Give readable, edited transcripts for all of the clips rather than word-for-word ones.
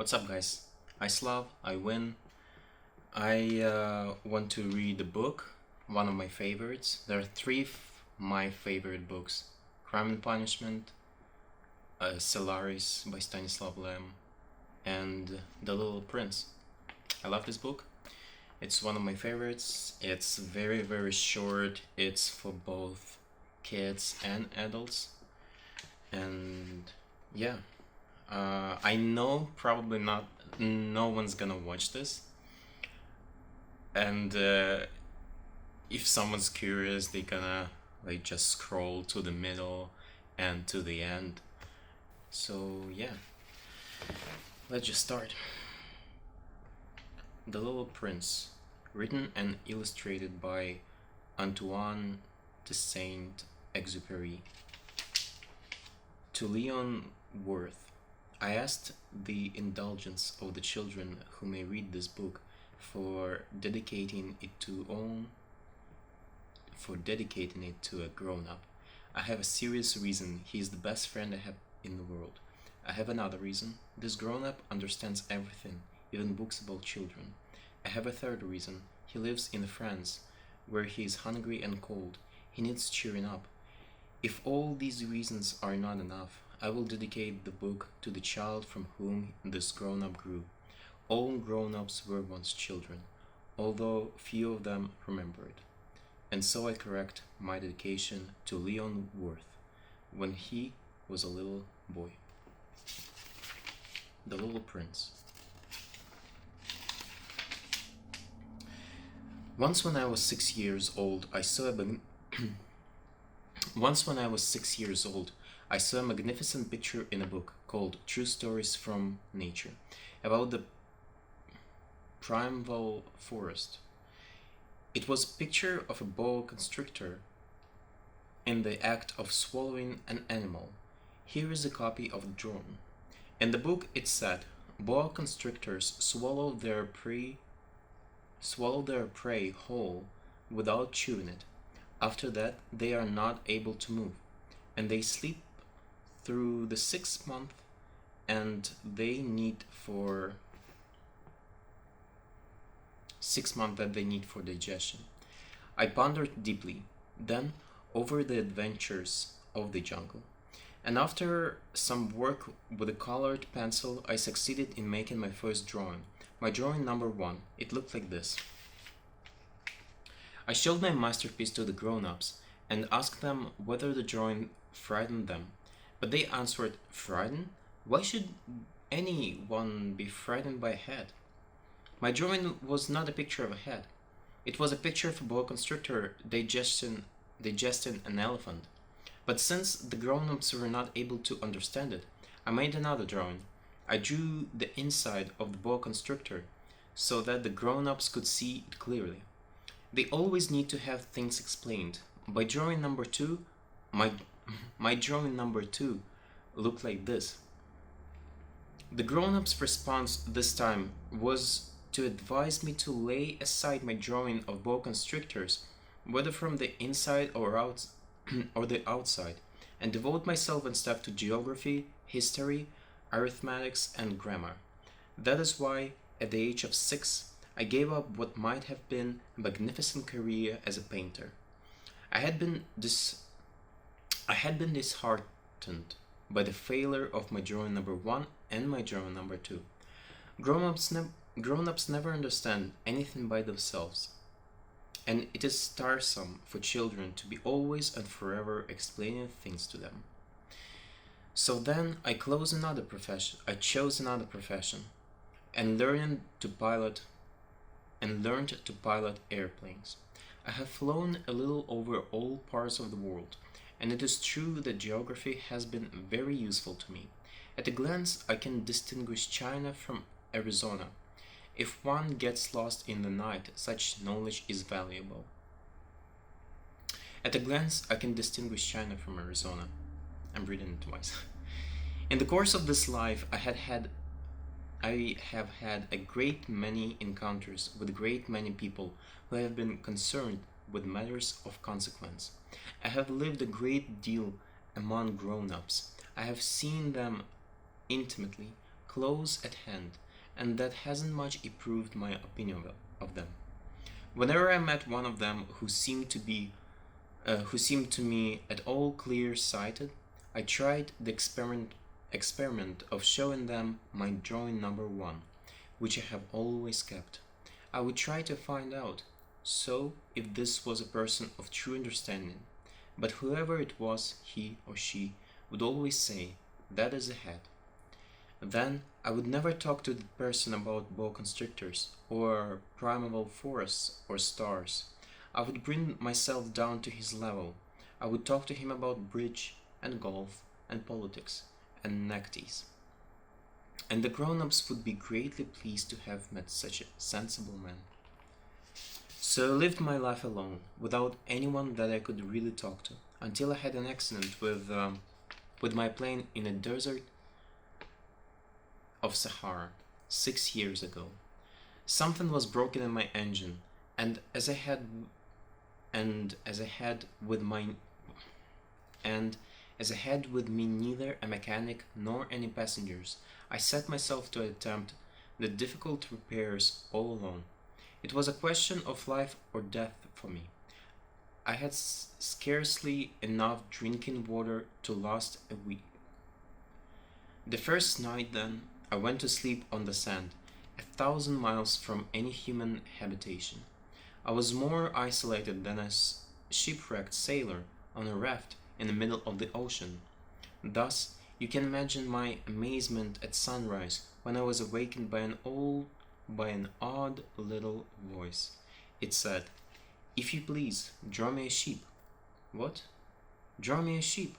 What's up, guys? I Slav, I win. I want to read a book, one of my favorites. There are three my favorite books: Crime and Punishment, Solaris by Stanislav Lem, and The Little Prince. I love this book. It's one of my favorites. It's very, very short. It's for both kids and adults. And yeah, I know probably no one's gonna watch this, and if someone's curious, they gonna like just scroll to the middle and to the end. So yeah, let's just start. The Little Prince, written and illustrated by Antoine de Saint-Exupéry. To Leon Worth, I asked the indulgence of the children who may read this book for dedicating it to a grown-up. I have a serious reason. He is the best friend I have in the world. I have another reason. This grown-up understands everything, even books about children. I have a third reason. He lives in France, where he is hungry and cold. He needs cheering up. If all these reasons are not enough, I will dedicate the book to the child from whom this grown-up grew. All grown-ups were once children, although few of them remember it. And so I correct my dedication to Leon Worth, when he was a little boy. The Little Prince. Once when I was 6 years old, I saw a magnificent picture in a book called True Stories from Nature about the primeval forest. It was a picture of a boa constrictor in the act of swallowing an animal. Here is a copy of the drawing. In the book it said, boa constrictors swallow their prey whole without chewing it. After that, they are not able to move, and they sleep through the 6 month and they need for 6 months that they need for digestion. I pondered deeply, then, over the adventures of the jungle, and after some work with a colored pencil, I succeeded in making my first drawing. My drawing number 1. It looked like this. I showed my masterpiece to the grown-ups and asked them whether the drawing frightened them. But they answered, frightened? Why should anyone be frightened by a head? My drawing was not a picture of a head. It was a picture of a boa constrictor digesting an elephant. But since the grown-ups were not able to understand it, I made another drawing. I drew the inside of the boa constrictor so that the grown-ups could see it clearly. They always need to have things explained. By drawing number 2, my drawing number 2 looked like this. The grown-up's response this time was to advise me to lay aside my drawing of boa constrictors, whether from the inside or the outside, and devote myself instead to geography, history, arithmetics, and grammar. That is why, at the age of 6, I gave up what might have been a magnificent career as a painter. I had been disheartened by the failure of my drawing number 1 and my drawing number 2. Grown-ups never understand anything by themselves, and it is tiresome for children to be always and forever explaining things to them. So then I chose another profession, and learned to pilot airplanes. I have flown a little over all parts of the world, and it is true that geography has been very useful to me. At a glance, I can distinguish China from Arizona. If one gets lost in the night, such knowledge is valuable. At a glance, I can distinguish China from Arizona. I'm reading it twice. In the course of this life, I have had a great many encounters with a great many people who have been concerned with matters of consequence. I have lived a great deal among grown-ups. I have seen them intimately, close at hand, and that hasn't much improved my opinion of them. Whenever I met one of them who seemed to me at all clear-sighted, I tried the experiment of showing them my drawing number one, which I have always kept. I would try to find out, so if this was a person of true understanding, but whoever it was, he or she would always say, "That is a head." Then I would never talk to the person about boa constrictors, or primeval forests, or stars. I would bring myself down to his level. I would talk to him about bridge, and golf, and politics, and neckties. And the grown-ups would be greatly pleased to have met such a sensible man. So I lived my life alone, without anyone that I could really talk to, until I had an accident with my plane in a desert of Sahara 6 years ago. Something was broken in my engine, and as I had with my and as I had with me neither a mechanic nor any passengers, I set myself to attempt the difficult repairs all alone. It was a question of life or death for me. I had scarcely enough drinking water to last a week. The first night, then, I went to sleep on the sand, 1,000 miles from any human habitation. I was more isolated than a shipwrecked sailor on a raft in the middle of the ocean. Thus, you can imagine my amazement at sunrise when I was awakened by an odd little voice. It said, "If you please, draw me a sheep." What? Draw me a sheep?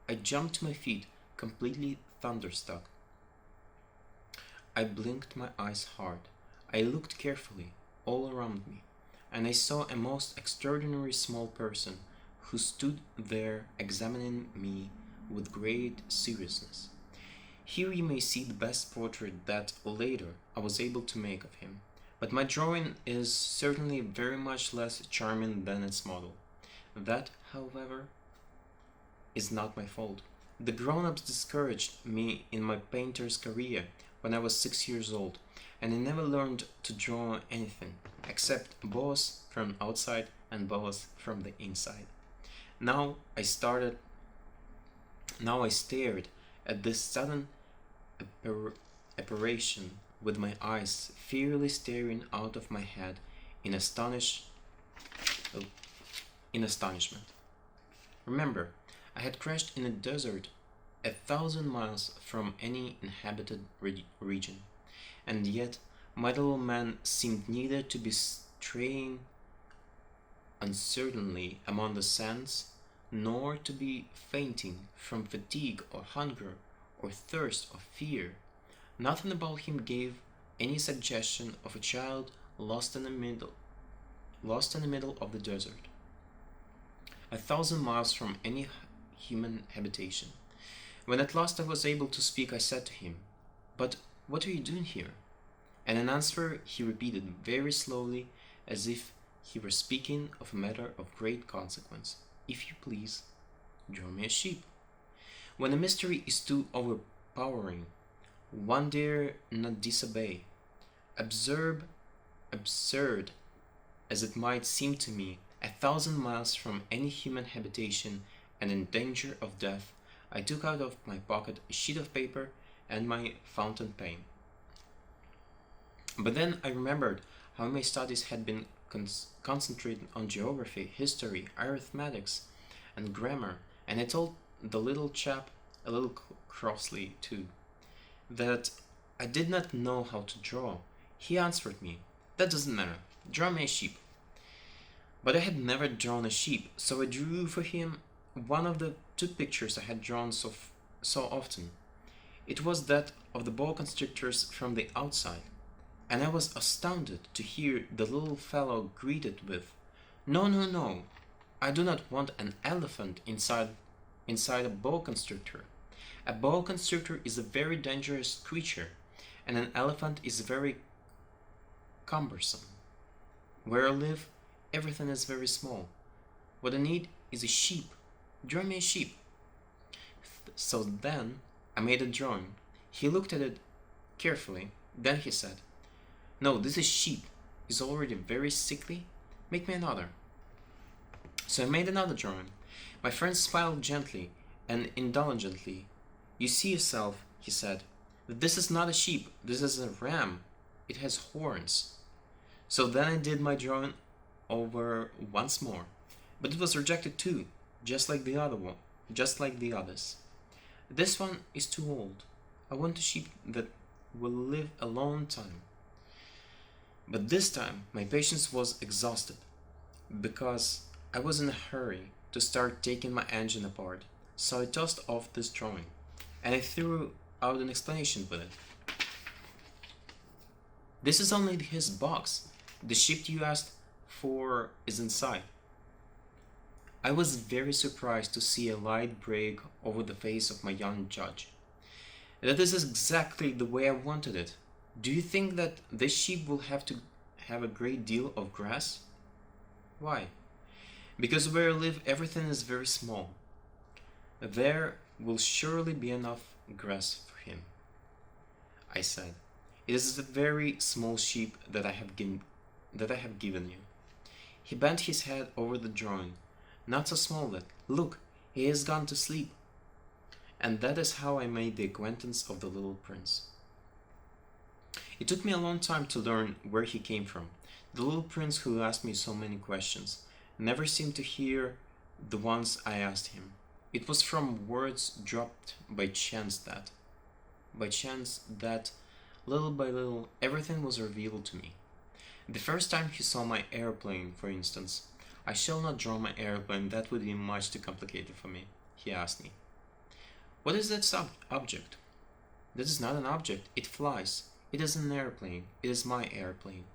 I jumped to my feet, completely thunderstruck. I blinked my eyes hard. I looked carefully all around me, and I saw a most extraordinary small person who stood there examining me with great seriousness. Here you may see the best portrait that, later, I was able to make of him, but my drawing is certainly very much less charming than its model. That, however, is not my fault. The grown-ups discouraged me in my painter's career when I was 6 years old, and I never learned to draw anything except boas from outside and boas from the inside. Now I started. Now I stared at this sudden apparition with my eyes fairly staring out of my head in oh, in astonishment. Remember, I had crashed in a desert 1,000 miles from any inhabited region, and yet my little man seemed neither to be straying uncertainly among the sands, nor to be fainting from fatigue or hunger or thirst or fear. Nothing about him gave any suggestion of a child lost in the middle of the desert, 1,000 miles from any human habitation. When at last I was able to speak, I said to him, "But what are you doing here?" And in answer he repeated very slowly, as if he were speaking of a matter of great consequence, "If you please, draw me a sheep." When a mystery is too overpowering, one dare not disobey. Absurd as it might seem to me, 1,000 miles from any human habitation and in danger of death, I took out of my pocket a sheet of paper and my fountain pen. But then I remembered how my studies had been concentrated on geography, history, arithmetics, and grammar, and I told the little chap, a little crossly too, that I did not know how to draw. He answered me, "That doesn't matter, draw me a sheep." But I had never drawn a sheep, so I drew for him one of the two pictures I had drawn so often. It was that of the boa constrictors from the outside, and I was astounded to hear the little fellow greeted with, "No, no, no, I do not want an elephant inside a boa constrictor. A boa constrictor is a very dangerous creature, and an elephant is very cumbersome. Where I live, everything is very small. What I need is a sheep. Draw me a sheep." So then I made a drawing. He looked at it carefully. Then he said, "No, this is sheep. It's already very sickly. Make me another." So I made another drawing. My friend smiled gently and indulgently. "You see yourself," he said, "that this is not a sheep, this is a ram. It has horns." So then I did my drawing over once more, but it was rejected too, just like the other one, just like the others. "This one is too old. I want a sheep that will live a long time." But this time my patience was exhausted, because I was in a hurry to start taking my engine apart, so I tossed off this drawing, and I threw out an explanation with it. "This is only his box. The sheep you asked for is inside." I was very surprised to see a light break over the face of my young judge. "That is exactly the way I wanted it. Do you think that this sheep will have to have a great deal of grass?" "Why?" "Because where I live everything is very small. There will surely be enough grass for him," I said. "It is a very small sheep that I have given you." He bent his head over the drawing. "Not so small that, look, he has gone to sleep." And that is how I made the acquaintance of the little prince. It took me a long time to learn where he came from. The little prince who asked me so many questions never seemed to hear the ones I asked him. It was from words dropped by chance that, little by little, everything was revealed to me. The first time he saw my airplane, for instance, "I shall not draw my airplane, that would be much too complicated for me," he asked me. "What is that object?" "That is not an object, it flies. It is an airplane. It is my airplane."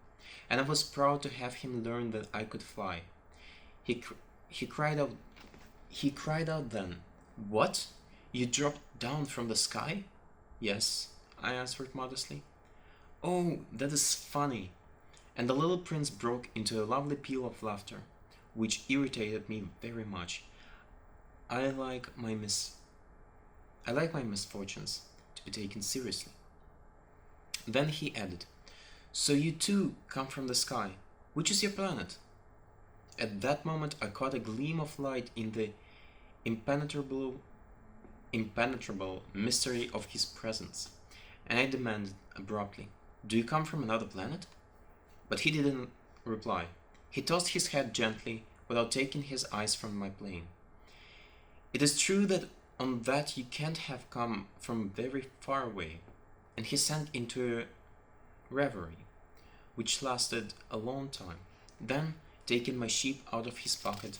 And I was proud to have him learn that I could fly. He cried out then, "What? You dropped down from the sky?" "Yes," I answered modestly. "Oh, that is funny." And the little prince broke into a lovely peal of laughter, which irritated me very much. I like my misfortunes to be taken seriously. Then he added, "So you too come from the sky. Which is your planet?" At that moment I caught a gleam of light in the impenetrable mystery of his presence, and I demanded abruptly, "Do you come from another planet?" But he didn't reply. He tossed his head gently, without taking his eyes from my plane. "It is true that on that you can't have come from very far away," and he sank into a reverie, which lasted a long time. Then, taking my sheep out of his pocket,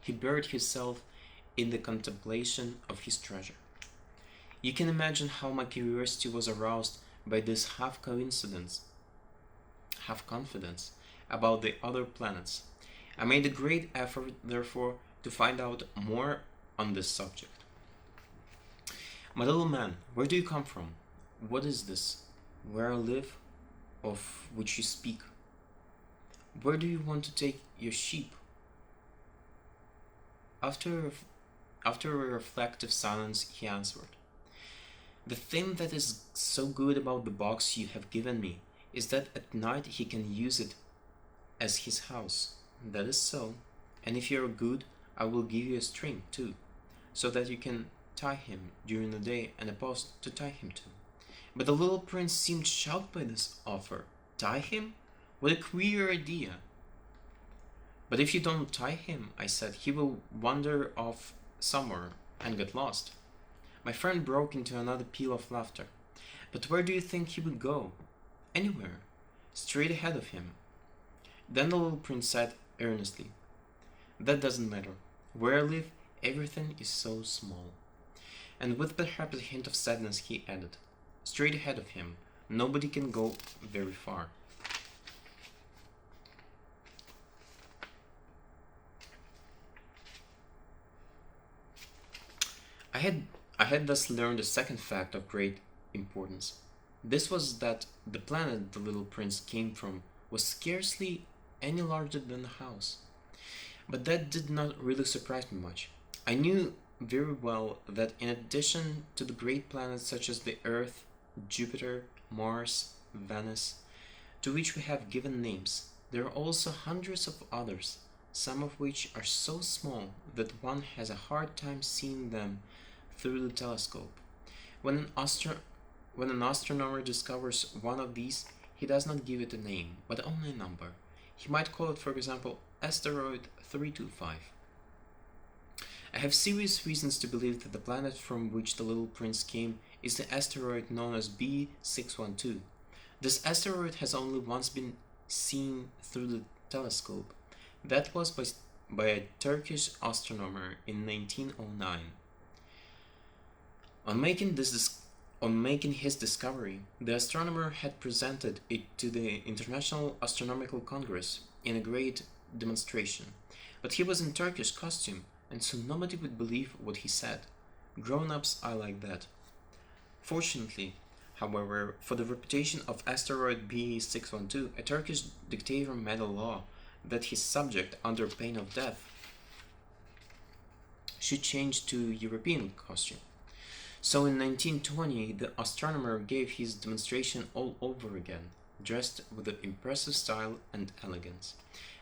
he buried himself in the contemplation of his treasure. You can imagine how my curiosity was aroused by this half confidence about the other planets. I made a great effort, therefore, to find out more on this subject. "My little man, where do you come from? What is this, where I live, of which you speak? Where do you want to take your sheep?" After a reflective silence, he answered, "The thing that is so good about the box you have given me is that at night he can use it as his house." "That is so, and if you are good, I will give you a string too, so that you can tie him during the day and a post to tie him to." But the little prince seemed shocked by this offer. "Tie him? What a queer idea!" "But if you don't tie him," I said, "he will wander off somewhere and get lost." My friend broke into another peal of laughter. "But where do you think he would go?" "Anywhere. Straight ahead of him." Then the little prince said earnestly, "That doesn't matter. Where I live, everything is so small." And with perhaps a hint of sadness, he added, "Straight ahead of him. Nobody can go very far." I had thus learned a second fact of great importance. This was that the planet the little prince came from was scarcely any larger than a house. But that did not really surprise me much. I knew very well that in addition to the great planets such as the Earth Jupiter, Mars, Venus, to which we have given names. There are also hundreds of others, some of which are so small that one has a hard time seeing them through the telescope. When when an astronomer discovers one of these, he does not give it a name, but only a number. He might call it, for example, asteroid 325. I have serious reasons to believe that the planet from which the little prince came is the asteroid known as B612. This asteroid has only once been seen through the telescope. That was by a Turkish astronomer in 1909. On making his discovery, the astronomer had presented it to the International Astronomical Congress in a great demonstration. But he was in Turkish costume, and so nobody would believe what he said. Grown-ups are like that. Fortunately, however, for the reputation of asteroid B612, a Turkish dictator made a law that his subject, under pain of death, should change to European costume. So in 1920, the astronomer gave his demonstration all over again, dressed with an impressive style and elegance.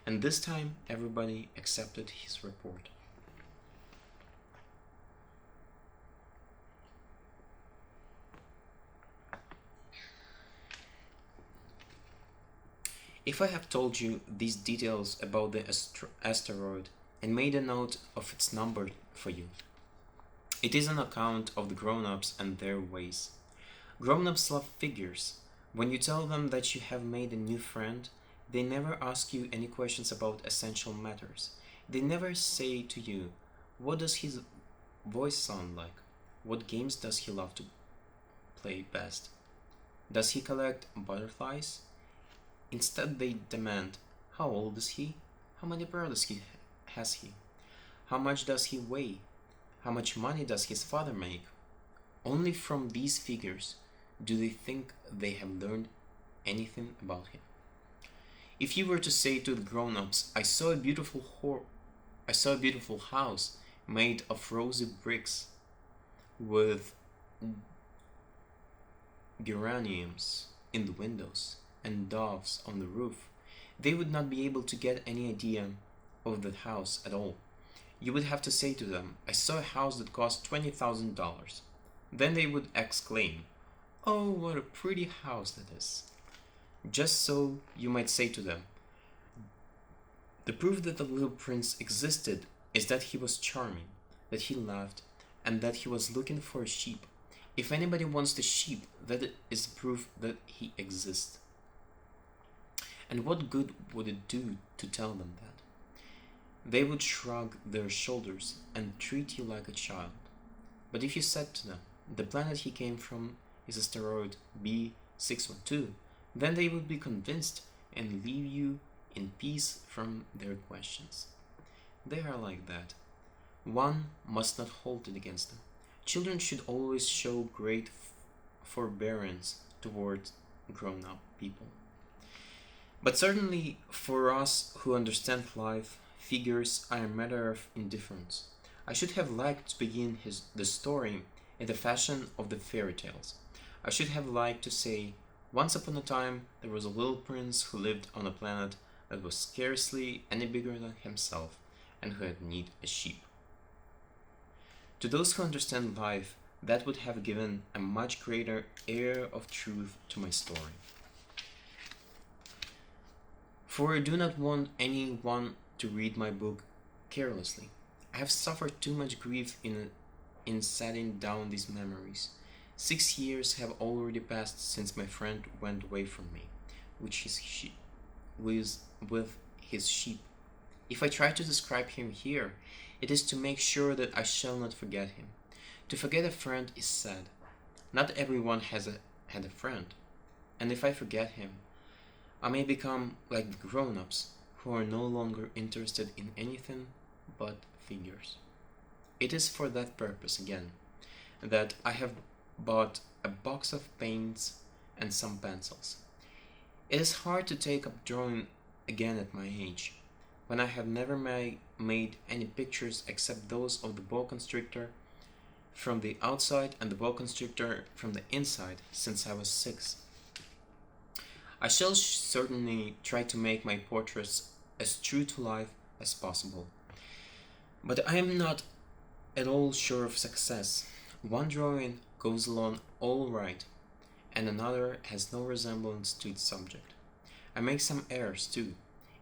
And this time, everybody accepted his report. If I have told you these details about the asteroid and made a note of its number for you, it is an account of the grown-ups and their ways. Grown-ups love figures. When you tell them that you have made a new friend, they never ask you any questions about essential matters. They never say to you, what does his voice sound like? What games does he love to play best? Does he collect butterflies? Instead, they demand, how old is he? How many brothers has he? How much does he weigh? How much money does his father make? Only from these figures do they think they have learned anything about him. If you were to say to the grown-ups, I saw a beautiful house made of rosy bricks with geraniums in the windows and doves on the roof, they would not be able to get any idea of that house at all. You would have to say to them, I saw a house that cost $20,000. Then they would exclaim, oh, what a pretty house that is. Just so you might say to them, the proof that the little prince existed is that he was charming, that he laughed, and that he was looking for a sheep. If anybody wants the sheep, that is proof that he exists. And what good would it do to tell them that? They would shrug their shoulders and treat you like a child. But if you said to them, the planet he came from is asteroid B612, then they would be convinced and leave you in peace from their questions. They are like that. One must not hold it against them. Children should always show great forbearance towards grown-up people. But certainly for us who understand life, figures are a matter of indifference. I should have liked to begin the story in the fashion of the fairy tales. I should have liked to say, once upon a time there was a little prince who lived on a planet that was scarcely any bigger than himself and who had need a sheep. To those who understand life, that would have given a much greater air of truth to my story. For I do not want anyone to read my book carelessly. I have suffered too much grief in setting down these memories. 6 years have already passed since my friend went away from me, with his sheep. If I try to describe him here, it is to make sure that I shall not forget him. To forget a friend is sad. Not everyone had a friend, and if I forget him, I may become like the grown-ups who are no longer interested in anything but figures. It is for that purpose, again, that I have bought a box of paints and some pencils. It is hard to take up drawing again at my age, when I have never made any pictures except those of the boa constrictor from the outside and the boa constrictor from the inside since I was 6. I shall certainly try to make my portraits as true to life as possible, but I am not at all sure of success. One drawing goes along all right, and another has no resemblance to its subject. I make some errors too.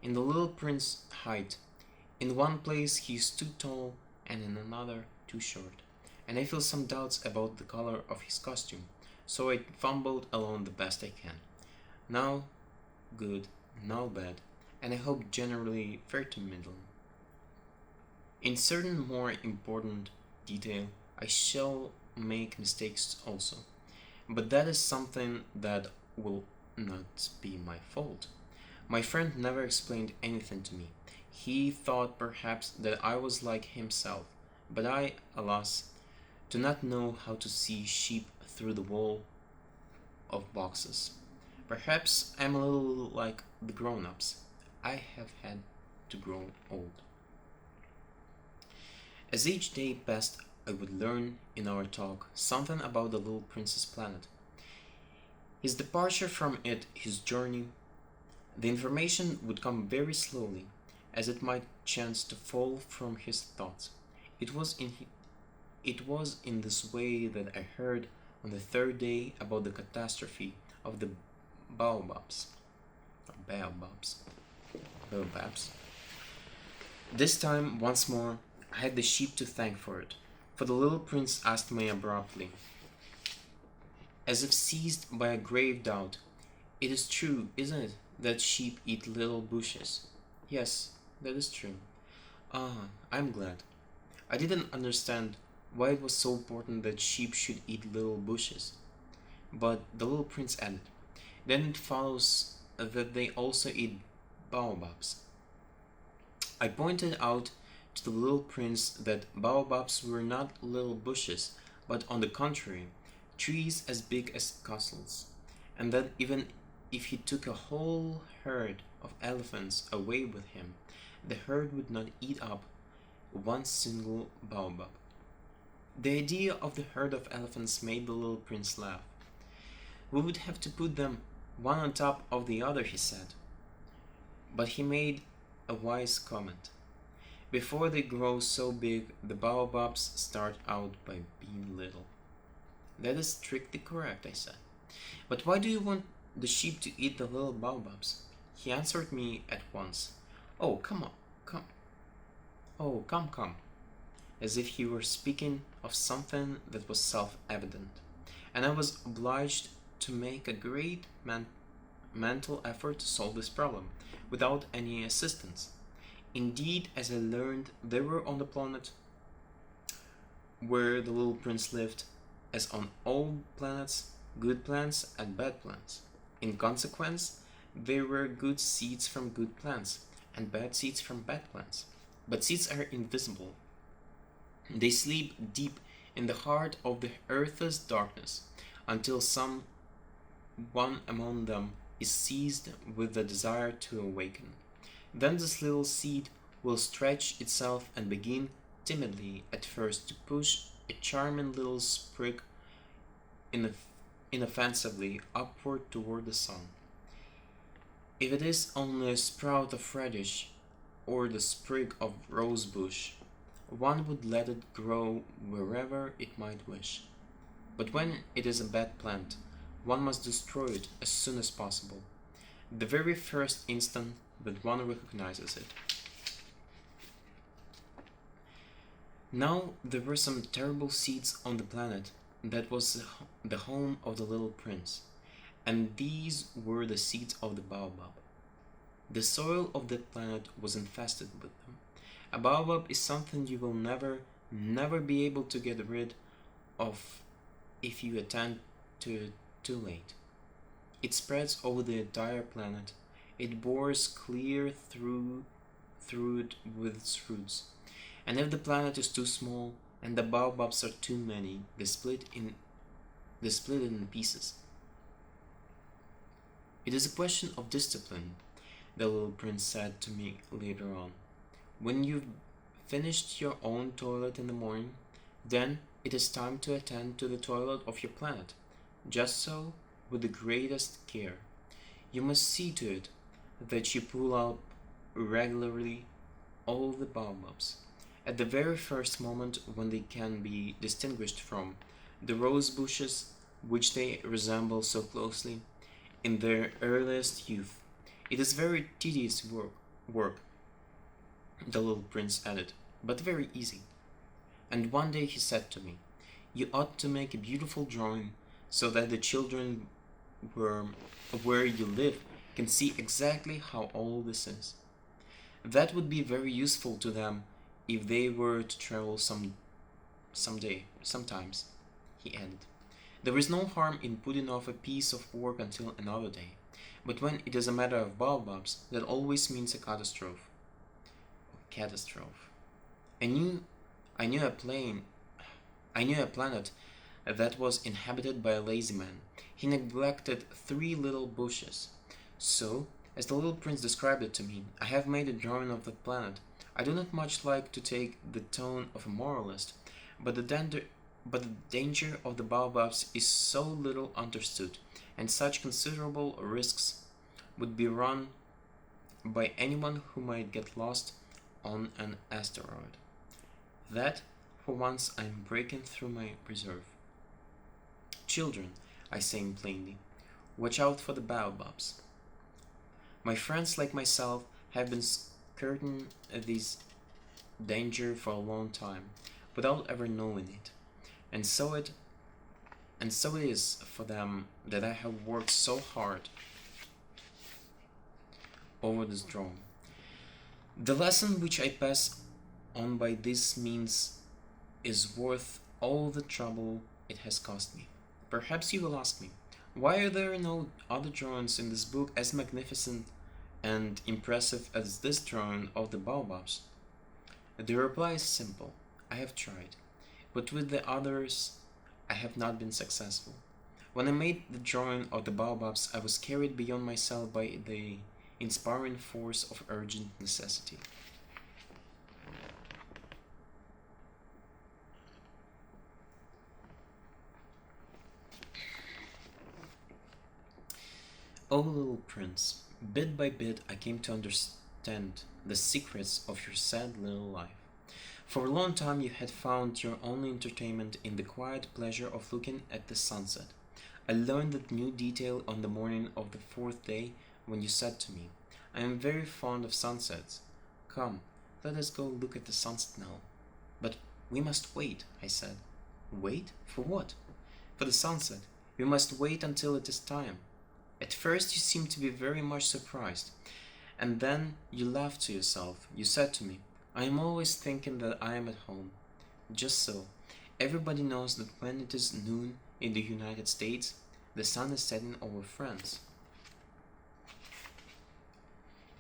In the little prince's height, in one place he is too tall, and in another too short, and I feel some doubts about the color of his costume, so I fumbled along the best I can. Now good, now bad, and I hope generally fair to middle. In certain more important detail, I shall make mistakes also, but that is something that will not be my fault. My friend never explained anything to me. He thought perhaps that I was like himself, but I, alas, do not know how to see sheep through the wall of boxes. Perhaps I'm a little like the grown-ups. I have had to grow old. As each day passed, I would learn in our talk something about the little prince's planet, his departure from it, his journey. The information would come very slowly, as it might chance to fall from his thoughts. It was in this way that I heard on the third day about the catastrophe of the baobabs. Baobabs. Baobabs. This time, once more, I had the sheep to thank for it, for the little prince asked me abruptly, as if seized by a grave doubt, "It is true, isn't it, that sheep eat little bushes?" "Yes, that is true." "Ah, I'm glad. I didn't understand why it was so important that sheep should eat little bushes." But the little prince added, "Then it follows that they also eat baobabs." I pointed out to the little prince that baobabs were not little bushes, but on the contrary, trees as big as castles, and that even if he took a whole herd of elephants away with him, the herd would not eat up one single baobab. The idea of the herd of elephants made the little prince laugh. "We would have to put them one on top of the other," he said. But he made a wise comment. "Before they grow so big, the baobabs start out by being little." "That is strictly correct," I said. "But why do you want the sheep to eat the little baobabs?" He answered me at once. "Oh, come on, come. Oh, come," as if he were speaking of something that was self-evident, and I was obliged to make a great mental effort to solve this problem, without any assistance. Indeed, as I learned, there were on the planet where the little prince lived, as on all planets, good plants and bad plants. In consequence, there were good seeds from good plants, and bad seeds from bad plants. But seeds are invisible. They sleep deep in the heart of the earth's darkness, until some one among them is seized with the desire to awaken. Then this little seed will stretch itself and begin timidly at first to push a charming little sprig inoffensively upward toward the sun. If it is only a sprout of radish or the sprig of rosebush, one would let it grow wherever it might wish. But when it is a bad plant, one must destroy it as soon as possible, the very first instant that one recognizes it. Now there were some terrible seeds on the planet that was the home of the little prince, and these were the seeds of the baobab. The soil of that planet was infested with them. A baobab is something you will never be able to get rid of if you attend to it too late. It spreads over the entire planet. It bores clear through it with its roots. And if the planet is too small and the baobabs are too many, they split it in pieces. "It is a question of discipline," the little prince said to me later on. "When you've finished your own toilet in the morning, then it is time to attend to the toilet of your planet. Just so, with the greatest care. You must see to it that you pull out regularly all the baobabs. At the very first moment when they can be distinguished from the rose bushes which they resemble so closely in their earliest youth. It is very tedious work, the little prince added, but very easy. And one day he said to me, "You ought to make a beautiful drawing so that the children where, where you live can see exactly how all this is. That would be very useful to them if they were to travel sometimes," he added. "There is no harm in putting off a piece of work until another day, but when it is a matter of baobabs, that always means a catastrophe. Catastrophe. I knew, I knew a plane, I knew a planet that was inhabited by a lazy man. He neglected three little bushes. So, as the little prince described it to me, I have made a drawing of that planet. I do not much like to take the tone of a moralist, but the danger of the baobabs is so little understood, and such considerable risks would be run by anyone who might get lost on an asteroid, that, for once, I am breaking through my reserve. Children, I say plainly, watch out for the baobabs. My friends like myself have been skirting this danger for a long time, without ever knowing it. And so it is for them that I have worked so hard over this drawing. The lesson which I pass on by this means is worth all the trouble it has cost me. Perhaps you will ask me, why are there no other drawings in this book as magnificent and impressive as this drawing of the baobabs? The reply is simple. I have tried, but with the others I have not been successful. When I made the drawing of the baobabs, I was carried beyond myself by the inspiring force of urgent necessity. Oh, little prince, bit by bit I came to understand the secrets of your sad little life. For a long time you had found your only entertainment in the quiet pleasure of looking at the sunset. I learned that new detail on the morning of the fourth day when you said to me, "I am very fond of sunsets. Come, let us go look at the sunset now." "But we must wait," I said. "Wait? For what?" "For the sunset. We must wait until it is time." At first you seemed to be very much surprised, and then you laughed to yourself. You said to me, "I am always thinking that I am at home." Just so. Everybody knows that when it is noon in the United States, the sun is setting over France.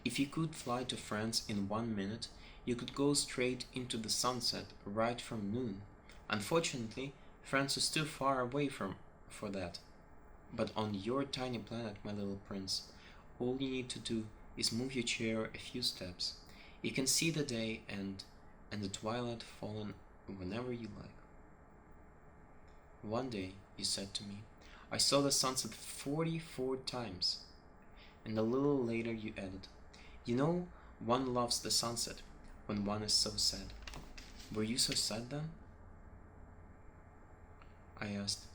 If you could fly to France in 1 minute, you could go straight into the sunset right from noon. Unfortunately, France is too far away for that. But on your tiny planet, my little prince, all you need to do is move your chair a few steps. You can see the day and the twilight falling whenever you like. One day, you said to me, I saw the sunset 44 times. And a little later you added, "You know, one loves the sunset when one is so sad." Were you so sad then? I asked.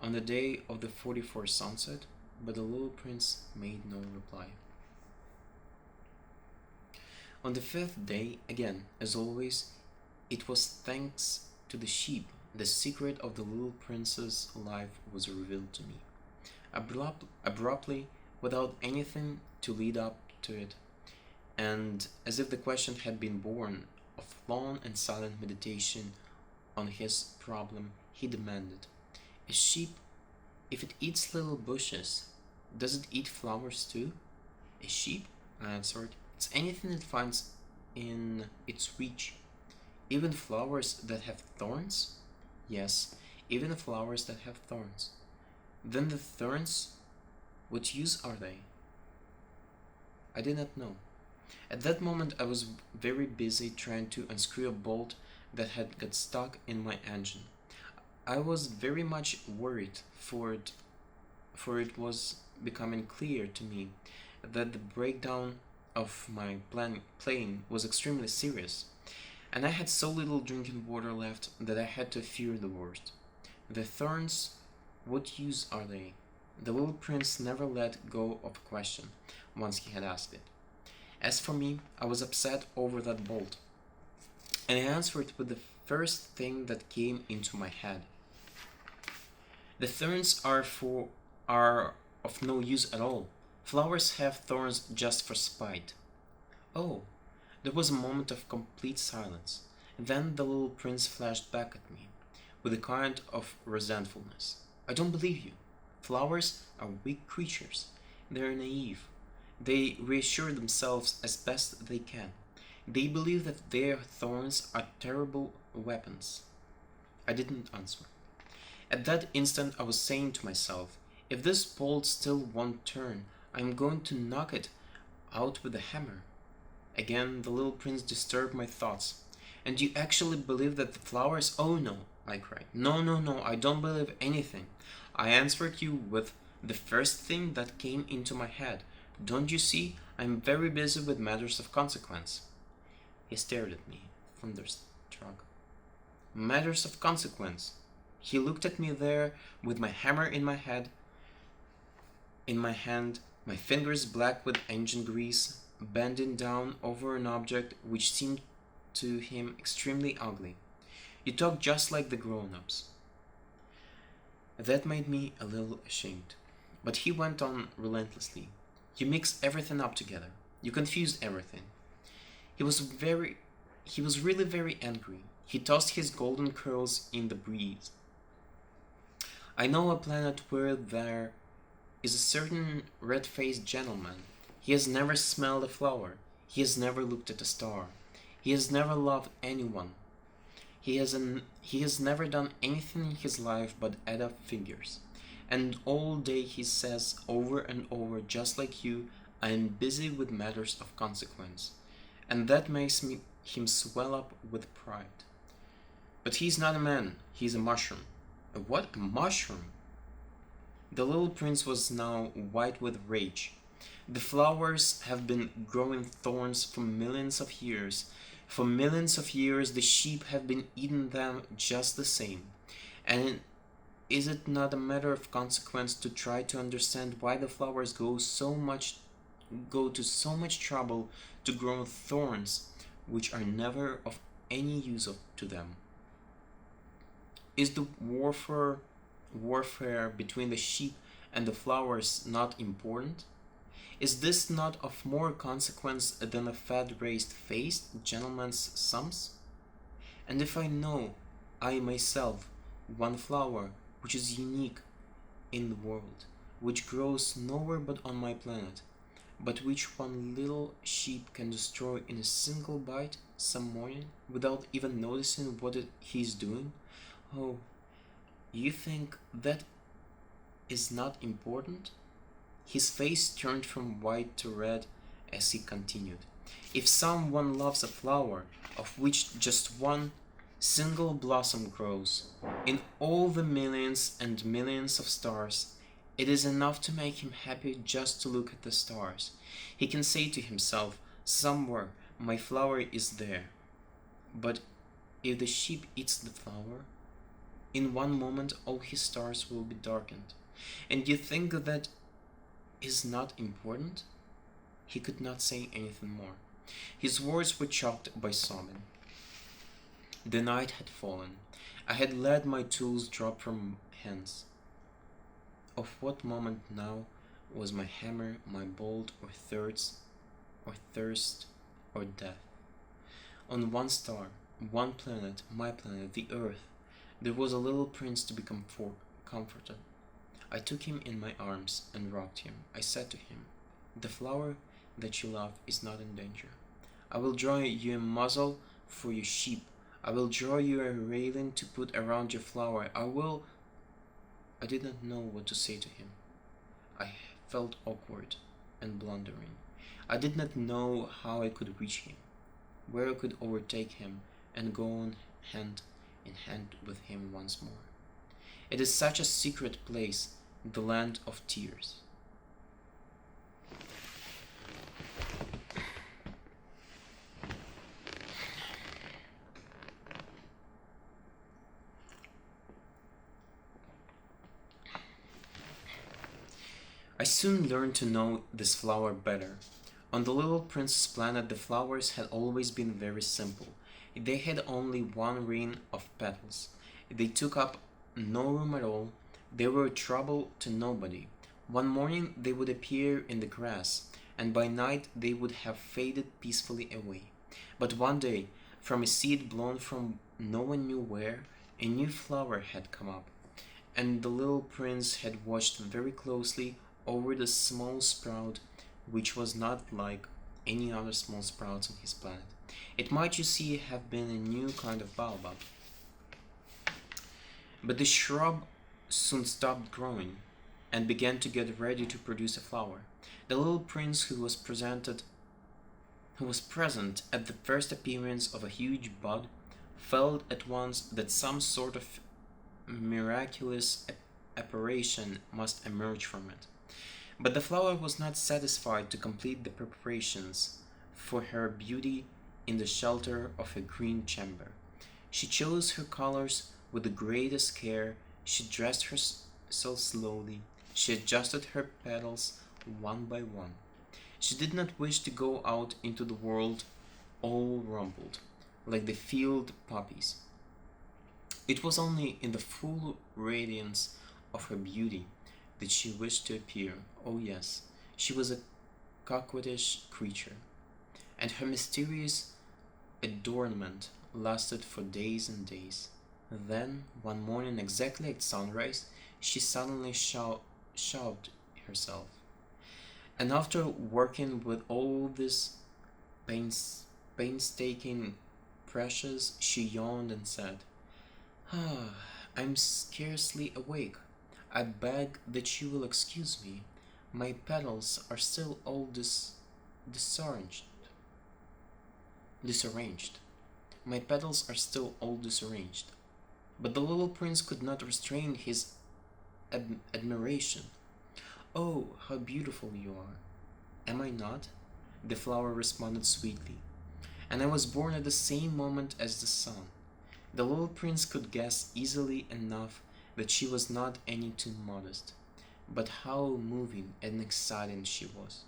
On the day of the 44th sunset, but the little prince made no reply. On the fifth day, again, as always, it was thanks to the sheep the secret of the little prince's life was revealed to me. Abruptly, without anything to lead up to it, and as if the question had been born of long and silent meditation on his problem, he demanded, "A sheep, if it eats little bushes, does it eat flowers too?" "A sheep," I answered, "it's anything it finds in its reach." "Even flowers that have thorns?" "Yes, even flowers that have thorns." "Then the thorns, what use are they?" I did not know. At that moment I was very busy trying to unscrew a bolt that had got stuck in my engine. I was very much worried, for it was becoming clear to me that the breakdown of my plane was extremely serious, and I had so little drinking water left that I had to fear the worst. The thorns, what use are they? The little prince never let go of a question once he had asked it. As for me, I was upset over that bolt, and I answered with the first thing that came into my head. The thorns are of no use at all. Flowers have thorns just for spite. Oh, there was a moment of complete silence. Then the little prince flashed back at me with a kind of resentfulness. I don't believe you. Flowers are weak creatures. They're naive. They reassure themselves as best they can. They believe that their thorns are terrible weapons. I didn't answer. At that instant I was saying to myself, if this bolt still won't turn, I'm going to knock it out with a hammer. Again the little prince disturbed my thoughts. And you actually believe that the flowers— Oh no, I cried. No, no, no, I don't believe anything. I answered you with the first thing that came into my head. Don't you see, I'm very busy with matters of consequence. He stared at me, thunderstruck. Matters of consequence. He looked at me there with my hammer in my hand, my fingers black with engine grease, bending down over an object which seemed to him extremely ugly. You talk just like the grown-ups. That made me a little ashamed. But he went on relentlessly. You mix everything up together. You confused everything. He was really very angry. He tossed his golden curls in the breeze. I know a planet where there is a certain red-faced gentleman. He has never smelled a flower. He has never looked at a star. He has never loved anyone. He has never done anything in his life but add up figures. And all day he says over and over, just like you, I am busy with matters of consequence. And that makes him swell up with pride. But he's not a man, he's a mushroom. A what? A mushroom? The little prince was now white with rage. The flowers have been growing thorns for millions of years. For millions of years the sheep have been eating them just the same. And is it not a matter of consequence to try to understand why the flowers go to so much trouble to grow thorns which are never of any use to them? Is the warfare between the sheep and the flowers not important? Is this not of more consequence than a fat-raised-faced gentleman's sums? And if I know, I myself, one flower which is unique in the world, which grows nowhere but on my planet, but which one little sheep can destroy in a single bite some morning without even noticing what he's doing, oh, you think that is not important? His face turned from white to red as he continued. If someone loves a flower of which just one single blossom grows, in all the millions and millions of stars, it is enough to make him happy just to look at the stars. He can say to himself, somewhere my flower is there. But if the sheep eats the flower, in one moment all his stars will be darkened. And you think that is not important? He could not say anything more. His words were choked by sobbing. The night had fallen. I had let my tools drop from hands. Of what moment now was my hammer, my bolt, or thirst, or death? On one star, one planet, my planet, the earth, there was a little prince to be comforted. I took him in my arms and rocked him. I said to him, the flower that you love is not in danger. I will draw you a muzzle for your sheep. I will draw you a railing to put around your flower. I did not know what to say to him. I felt awkward and blundering. I did not know how I could reach him, where I could overtake him and go on hand in hand with him once more. It is such a secret place, the land of tears. I soon learned to know this flower better. On the little prince's planet, the flowers had always been very simple. They had only one ring of petals. They took up no room at all. They were a trouble to nobody. One morning they would appear in the grass, and by night they would have faded peacefully away. But one day, from a seed blown from no one knew where, a new flower had come up, and the little prince had watched very closely over the small sprout, which was not like any other small sprouts on his planet. It might, you see, have been a new kind of baobab. But the shrub soon stopped growing and began to get ready to produce a flower. The little prince who was present at the first appearance of a huge bud, felt at once that some sort of miraculous apparition must emerge from it. But the flower was not satisfied to complete the preparations for her beauty in the shelter of a green chamber. She chose her colors with the greatest care, she dressed herself slowly, she adjusted her petals one by one. She did not wish to go out into the world all rumpled, like the field poppies. It was only in the full radiance of her beauty that she wished to appear. Oh, yes, she was a coquettish creature, and her mysterious adornment lasted for days and days. Then, one morning, exactly at sunrise, she suddenly shoved herself. And after working with all this painstaking precious, she yawned and said, "Ah, I'm scarcely awake. I beg that you will excuse me. My petals are still all disarranged. Disarranged. My petals are still all disarranged." But the little prince could not restrain his admiration. "Oh, how beautiful you are!" "Am I not?" the flower responded sweetly. "And I was born at the same moment as the sun." The little prince could guess easily enough that she was not any too modest. But how moving and exciting she was.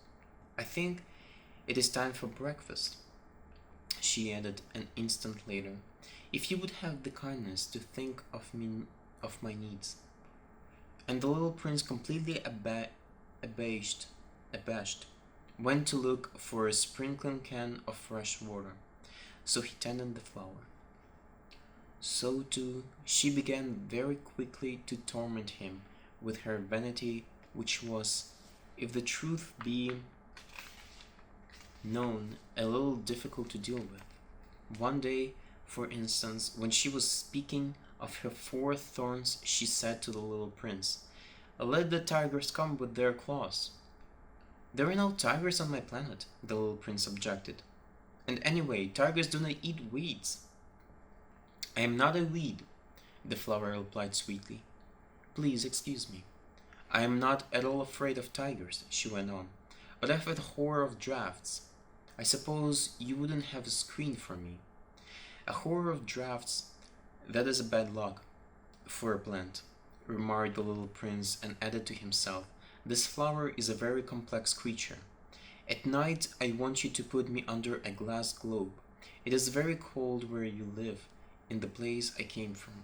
"I think it is time for breakfast," she added an instant later. "If you would have the kindness to think of me, of my needs." And the little prince, completely abashed, went to look for a sprinkling can of fresh water. So he tended the flower. So too she began very quickly to torment him with her vanity, which was, if the truth be known, a little difficult to deal with. One day, for instance, when she was speaking of her 4 thorns, she said to the little prince, "Let the tigers come with their claws." "There are no tigers on my planet," the little prince objected. "And anyway, tigers do not eat weeds." "I am not a weed," the flower replied sweetly. "Please excuse me. I am not at all afraid of tigers," she went on, "but I have a horror of drafts. I suppose you wouldn't have a screen for me." "A horror of drafts, that is a bad luck for a plant," remarked the little prince, and added to himself, "This flower is a very complex creature. At night I want you to put me under a glass globe. It is very cold where you live, in the place I came from."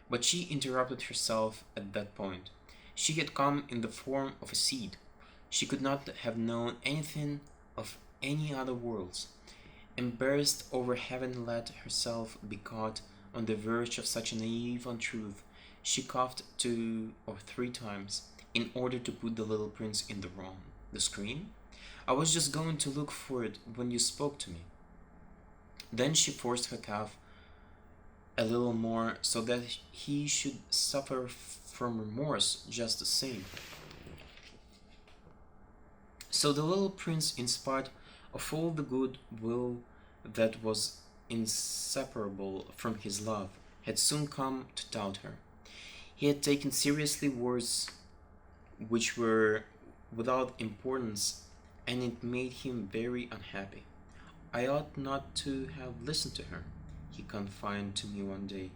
But she interrupted herself at that point. She had come in the form of a seed. She could not have known anything of any other worlds. Embarrassed over having let herself be caught on the verge of such a naive untruth, she coughed 2 or 3 times in order to put the little prince in the wrong. "The screen? I was just going to look for it when you spoke to me." Then she forced her cough a little more so that he should suffer from remorse just the same. So the little prince, in spite of all the good will that was inseparable from his love, had soon come to doubt her. He had taken seriously words which were without importance, and it made him very unhappy. I ought not to have listened to her, he confided to me one day.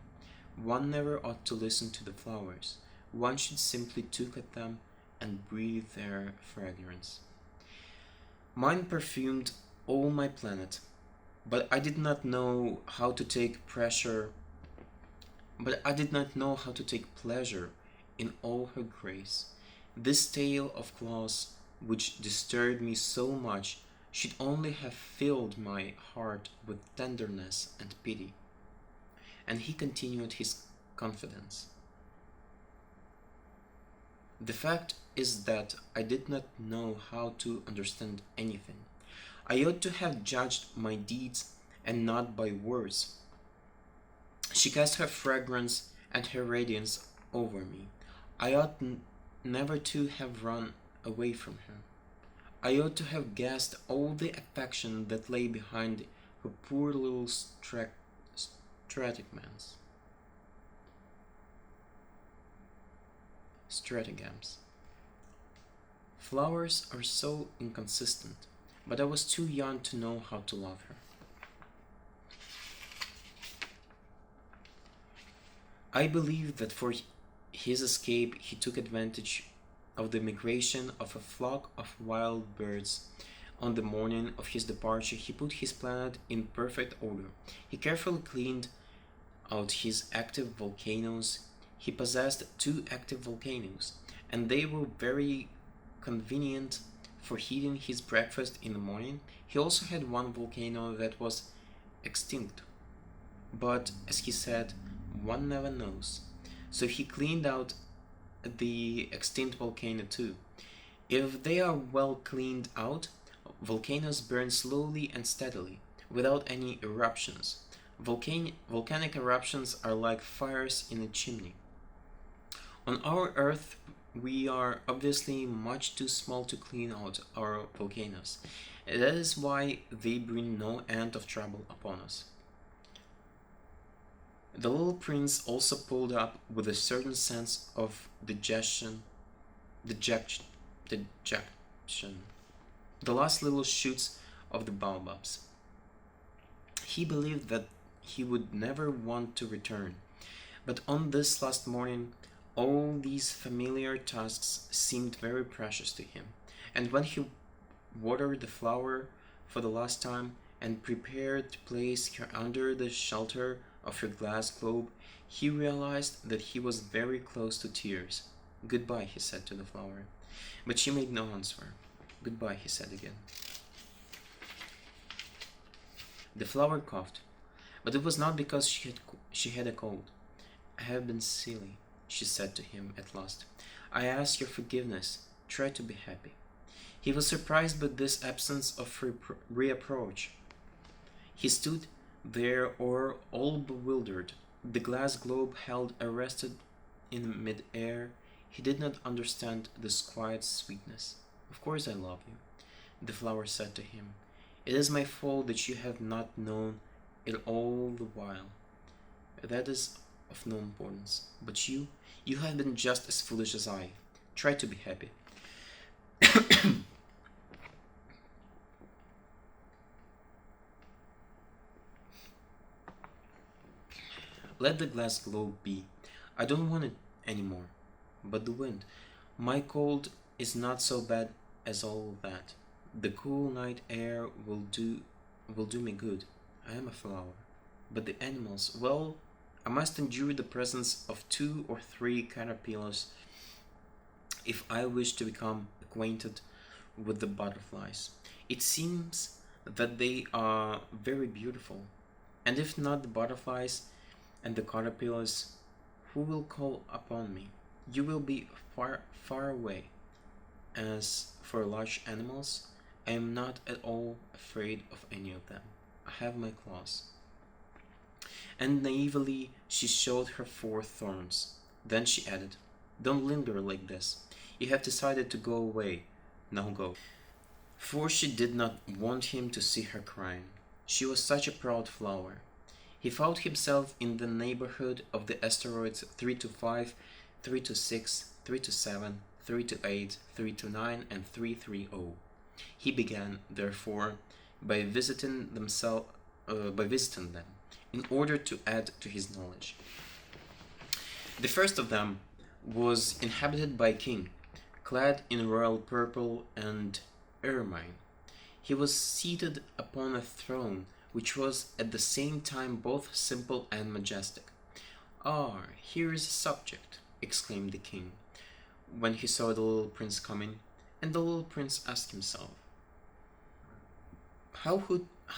One never ought to listen to the flowers. One should simply look at them and breathe their fragrance. Mine perfumed all my planet, but I did not know how to take pressure but I did not know how to take pleasure in all her grace. This tale of Claus, which disturbed me so much, should only have filled my heart with tenderness and pity. And he continued his confidence. The fact is that I did not know how to understand anything. I ought to have judged my deeds and not by words. She cast her fragrance and her radiance over me. I ought never to have run away from her. I ought to have guessed all the affection that lay behind her poor little stratagems. Flowers are so inconsistent, but I was too young to know how to love her. I believe that for his escape he took advantage of the migration of a flock of wild birds. On the morning of his departure, he put his planet in perfect order. He carefully cleaned out his active volcanoes. He possessed two active volcanoes, and they were very convenient for heating his breakfast in the morning. He also had one volcano that was extinct, but as he said, one never knows. So he cleaned out the extinct volcano too. If they are well cleaned out, volcanoes burn slowly and steadily, without any eruptions. Volcanic eruptions are like fires in a chimney. On our Earth, we are obviously much too small to clean out our volcanoes. That is why they bring no end of trouble upon us. The little prince also pulled up with a certain sense of dejection, the last little shoots of the baobabs. He believed that he would never want to return, but on this last morning, all these familiar tasks seemed very precious to him, and when he watered the flower for the last time and prepared to place her under the shelter of her glass globe, he realized that he was very close to tears. "Goodbye," he said to the flower. But she made no answer. "Goodbye," he said again. The flower coughed, but it was not because she had a cold. "I have been silly," she said to him at last. "I ask your forgiveness. Try to be happy." He was surprised by this absence of reproach. He stood there all bewildered, the glass globe held arrested in mid-air. He did not understand this quiet sweetness. "Of course I love you," the flower said to him. "It is my fault that you have not known it all the while. That is of no importance. But you have been just as foolish as I. Try to be happy." "Let the glass globe be. I don't want it any more. But the wind. My cold is not so bad as all that. The cool night air will do me good. I am a flower. But the animals, well, I must endure the presence of 2 or 3 caterpillars if I wish to become acquainted with the butterflies. It seems that they are very beautiful. And if not the butterflies and the caterpillars, who will call upon me? You will be far, far away. As for large animals, I am not at all afraid of any of them. I have my claws." And naively she showed her 4 thorns. Then she added, "Don't linger like this. You have decided to go away. Now go." For she did not want him to see her crying. She was such a proud flower. He found himself in the neighborhood of the asteroids 325, 326, 327, 328, 329, and 330. He began, therefore, by visiting them, in order to add to his knowledge. The first of them was inhabited by a king, clad in royal purple and ermine. He was seated upon a throne which was at the same time both simple and majestic. "Ah, here is a subject," exclaimed the king, when he saw the little prince coming, and the little prince asked himself, how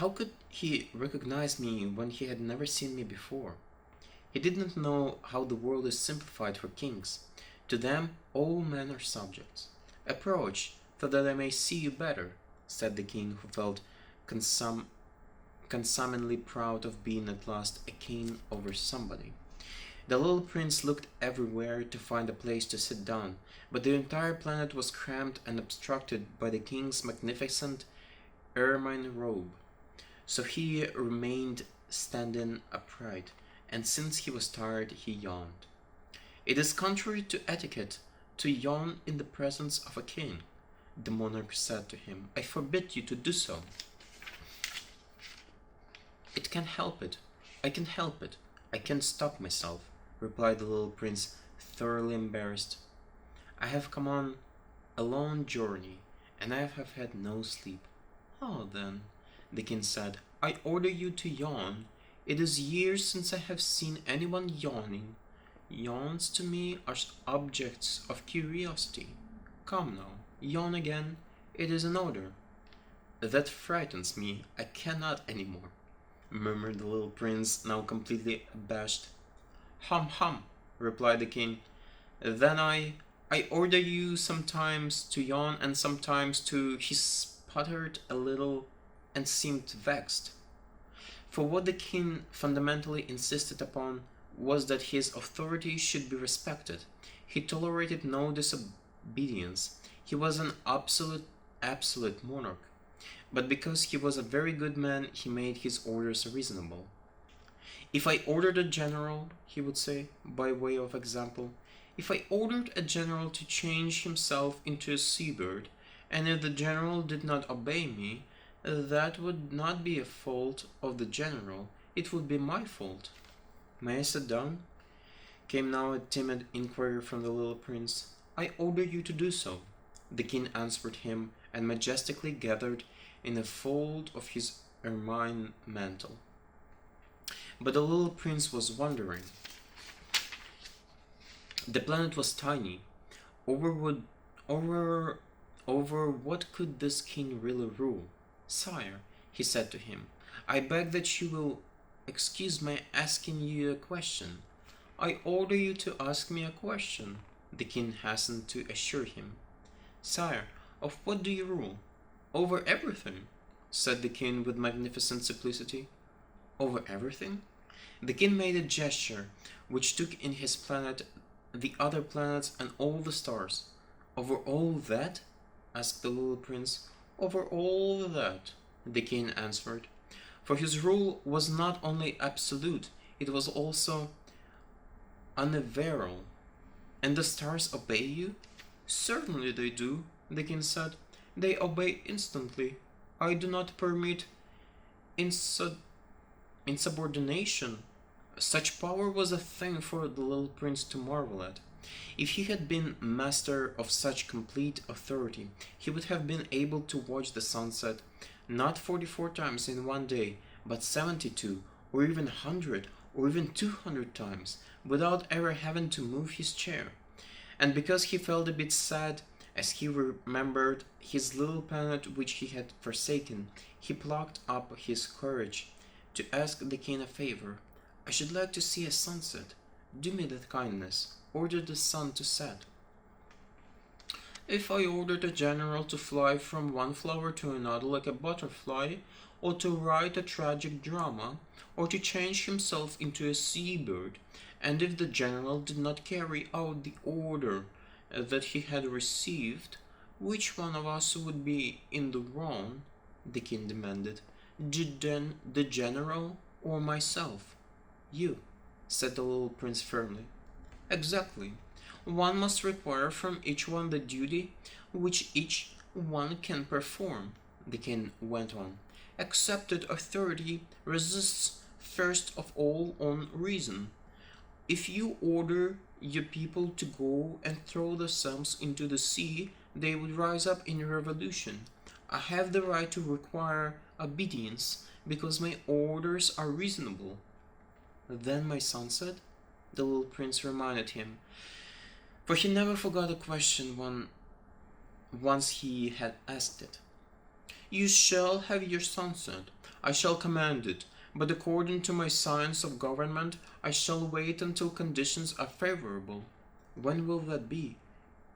could he recognize me when he had never seen me before? He did not know how the world is simplified for kings. To them all men are subjects. "Approach, so that I may see you better," said the king, who felt consumedly proud of being at last a king over somebody. The little prince looked everywhere to find a place to sit down, but the entire planet was crammed and obstructed by the king's magnificent ermine robe. So he remained standing upright, and since he was tired, he yawned. "It is contrary to etiquette to yawn in the presence of a king," the monarch said to him. "I forbid you to do so." "It can help it. I can help it. I can't stop myself," replied the little prince, thoroughly embarrassed. "I have come on a long journey, and I have had no sleep." "Oh, then," the king said, "I order you to yawn. It is years since I have seen anyone yawning. Yawns to me are objects of curiosity. Come now, yawn again. It is an order." "That frightens me. I cannot any more," murmured the little prince, now completely abashed. "Hum, hum," replied the king. "Then I order you sometimes to yawn and sometimes to—" He sputtered a little and seemed vexed. For what the king fundamentally insisted upon was that his authority should be respected. He tolerated no disobedience. He was an absolute monarch. But because he was a very good man, he made his orders reasonable. "If I ordered a general," he would say, by way of example, "if I ordered a general to change himself into a seabird, and if the general did not obey me, that would not be a fault of the general, it would be my fault." "May I sit down?" came now a timid inquiry from the little prince. "I order you to do so," the king answered him, and majestically gathered in a fold of his ermine mantle. But the little prince was wondering. The planet was tiny. Over what could this king really rule? "Sire," he said to him, "I beg that you will excuse my asking you a question." "I order you to ask me a question," the king hastened to assure him. "Sire, of what do you rule?" "Over everything," said the king with magnificent simplicity. "Over everything?" The king made a gesture which took in his planet, the other planets, and all the stars. "Over all that?" asked the little prince. "Over all that," the king answered. For his rule was not only absolute, it was also universal. "And the stars obey you?" "Certainly they do," the king said. "They obey instantly. I do not permit insubordination." Such power was a thing for the little prince to marvel at. If he had been master of such complete authority, he would have been able to watch the sunset not 44 times in one day, but 72, or even 100, or even 200 times, without ever having to move his chair. And because he felt a bit sad as he remembered his little planet which he had forsaken, he plucked up his courage to ask the king a favor. "I should like to see a sunset. Do me that kindness. Order the sun to set." "If I ordered a general to fly from one flower to another like a butterfly, or to write a tragic drama, or to change himself into a seabird, and if the general did not carry out the order that he had received, which one of us would be in the wrong?" the king demanded. "The general?" or myself? You, said the little prince firmly. Exactly. One must require from each one the duty which each one can perform, the king went on. Accepted authority resists first of all on reason. If you order your people to go and throw themselves into the sea, they would rise up in revolution. I have the right to require obedience because my orders are reasonable. Then my son said, the little prince reminded him, for he never forgot a question once he had asked it. You shall have your sunset, I shall command it, but according to my science of government, I shall wait until conditions are favorable. When will that be?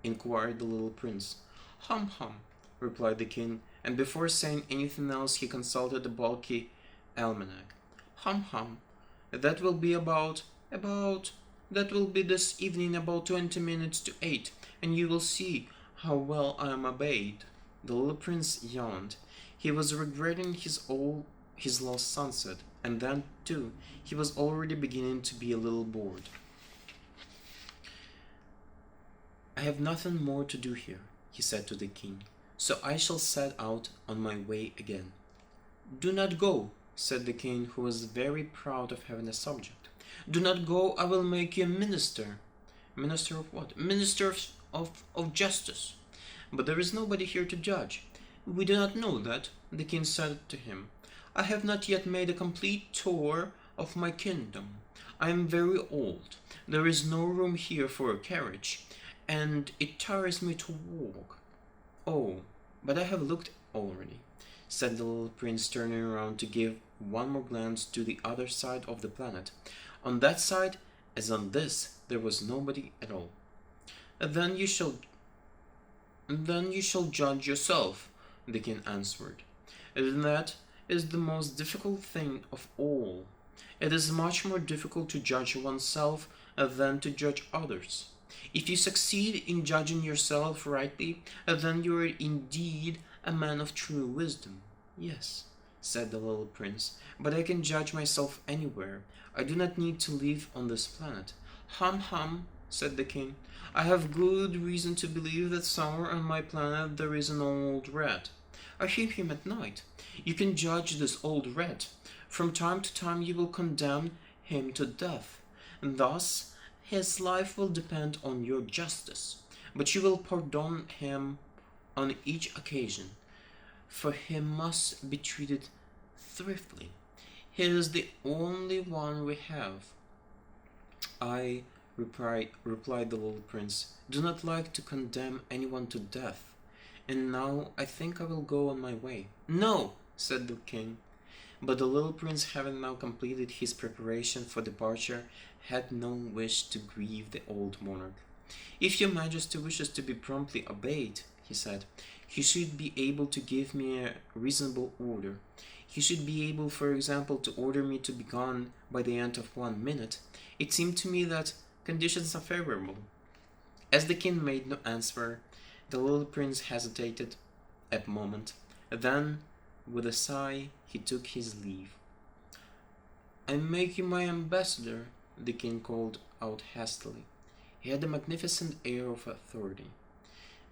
Inquired the little prince. Hum hum, replied the king, and before saying anything else he consulted the bulky almanac. Hum hum, that will be that will be this evening about 20 minutes to 8, and you will see how well I am obeyed. The little prince yawned. He was regretting his lost sunset, and then, too, he was already beginning to be a little bored. I have nothing more to do here, he said to the king, so I shall set out on my way again. Do not go, said the king, who was very proud of having a subject. Do not go, I will make you a minister. Minister of what? Minister of justice. But there is nobody here to judge. We do not know that, the king said to him. I have not yet made a complete tour of my kingdom. I am very old. There is no room here for a carriage, and it tires me to walk. Oh, but I have looked already, said the little prince, turning around to give one more glance to the other side of the planet. On that side, as on this, there was nobody at all. Then you shall judge yourself, the king answered. And that is the most difficult thing of all. It is much more difficult to judge oneself than to judge others. If you succeed in judging yourself rightly, then you are indeed a man of true wisdom. Yes, said the little prince, but I can judge myself anywhere. I do not need to live on this planet. Hum hum, said the king. I have good reason to believe that somewhere on my planet there is an old rat. I hear him at night. You can judge this old rat. From time to time you will condemn him to death, and thus his life will depend on your justice. But you will pardon him on each occasion, for he must be treated thriftily. He is the only one we have. I, replied the little prince, do not like to condemn anyone to death, and now I think I will go on my way. No, said the king. But the little prince, having now completed his preparation for departure, had no wish to grieve the old monarch. If your majesty wishes to be promptly obeyed, he said, he should be able to give me a reasonable order. He should be able, for example, to order me to be gone by the end of 1 minute. It seemed to me that conditions are favorable. As the king made no answer, the little prince hesitated a moment. Then, with a sigh, he took his leave. I make you my ambassador, the king called out hastily. He had a magnificent air of authority.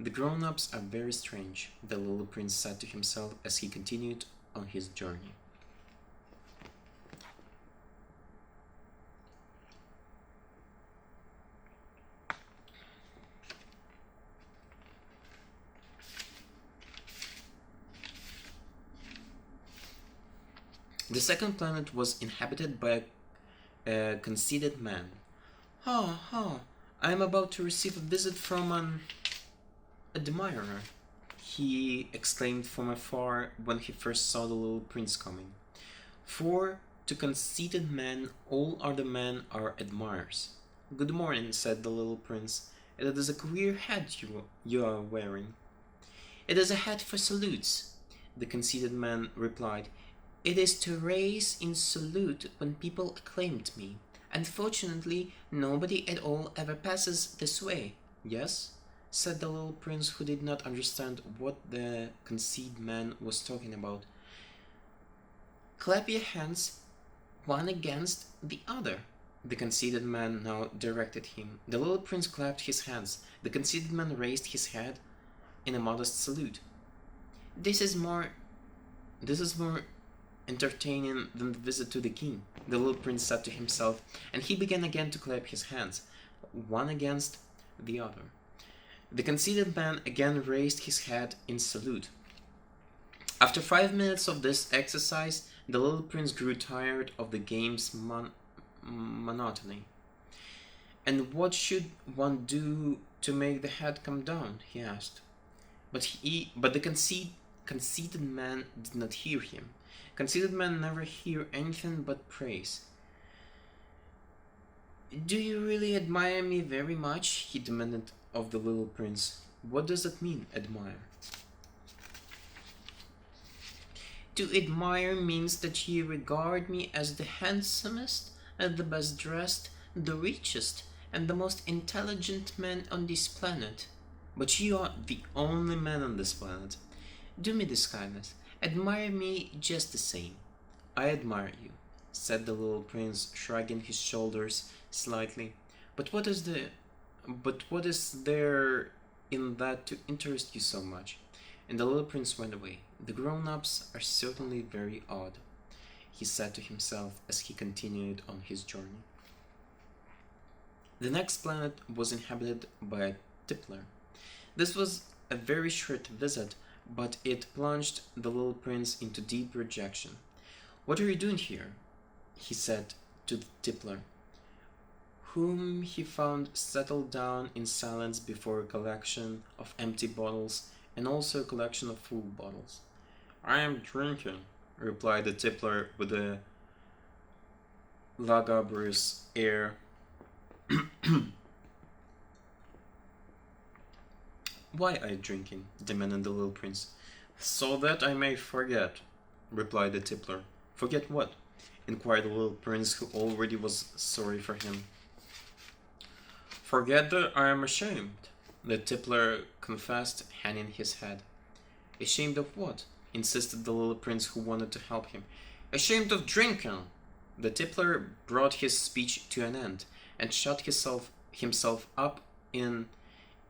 The grown-ups are very strange, the little prince said to himself as he continued on his journey. The second planet was inhabited by a conceited man. Ha ha! I am about to receive a visit from an admirer, he exclaimed from afar when he first saw the little prince coming. For to conceited men all other men are admirers. Good morning, said the little prince. It is a queer hat you are wearing. It is a hat for salutes, the conceited man replied. It is to raise in salute when people acclaimed me. Unfortunately, nobody at all ever passes this way. Yes? Said the little prince, who did not understand what the conceited man was talking about. Clap your hands one against the other. The conceited man now directed him. The little prince clapped his hands. The conceited man raised his head in a modest salute. This is more entertaining than the visit to the king, the little prince said to himself, and he began again to clap his hands, one against the other. The conceited man again raised his head in salute. After 5 minutes of this exercise, the little prince grew tired of the game's monotony. And what should one do to make the head come down? He asked. But the conceited man did not hear him. Conceited men never hear anything but praise. Do you really admire me very much? He demanded of the little prince. What does that mean, admire? To admire means that you regard me as the handsomest, and the best dressed, the richest, and the most intelligent man on this planet. But you are the only man on this planet. Do me this kindness. Admire me just the same. I admire you, said the little prince, shrugging his shoulders slightly. But what is there in that to interest you so much? And the little prince went away. The grown-ups are certainly very odd, he said to himself as he continued on his journey. The next planet was inhabited by a tippler. This was a very short visit, but it plunged the little prince into deep rejection. What are you doing here? He said to the tippler, whom he found settled down in silence before a collection of empty bottles and also a collection of full bottles. I am drinking, replied the tippler with a lugubrious air. Why are you drinking? Demanded the little prince. So that I may forget, replied the tippler. Forget what? Inquired the little prince, who already was sorry for him. Forget that I am ashamed, the tippler confessed, hanging his head. Ashamed of what? Insisted the little prince, who wanted to help him. Ashamed of drinking! The tippler brought his speech to an end, and shut himself up in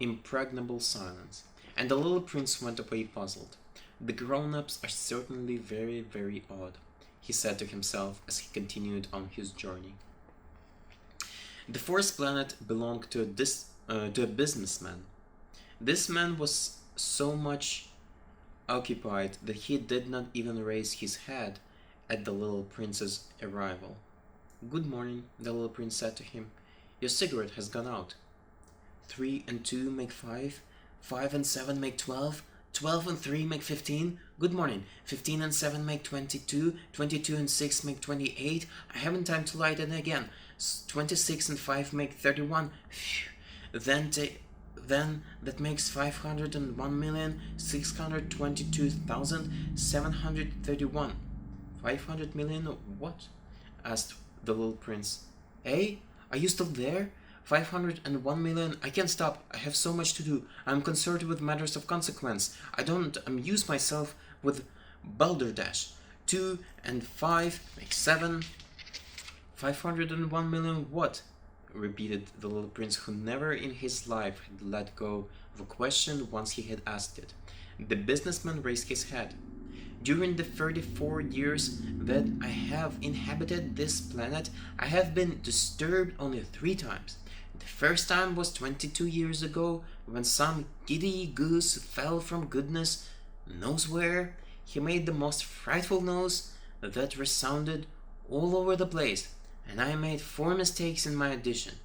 impregnable silence, and the little prince went away puzzled. The grown-ups are certainly very, very odd, he said to himself as he continued on his journey. The fourth planet belonged to a businessman. This man was so much occupied that he did not even raise his head at the little prince's arrival. Good morning, the little prince said to him. Your cigarette has gone out. 3 and 2 make 5. 5 and 7 make 12. 12 and 3 make 15. Good morning. 15 and 7 make 22. 22 and 6 make 28. I haven't time to light it again. 26 and 5 make 31. Phew. Then that makes 501,622,731. 500 million what? Asked the little prince. Eh? Are you still there? 501 million. I can't stop. I have so much to do. I'm concerned with matters of consequence. I don't amuse myself with balderdash. 2 and 5 make 7. 501 million what? Repeated the little prince, who never in his life had let go of a question once he had asked it. The businessman raised his head. During the 34 years that I have inhabited this planet, I have been disturbed only 3 times. The first time was 22 years ago, when some giddy goose fell from goodness knows where. He made the most frightful noise that resounded all over the place, and I made 4 mistakes in my addition.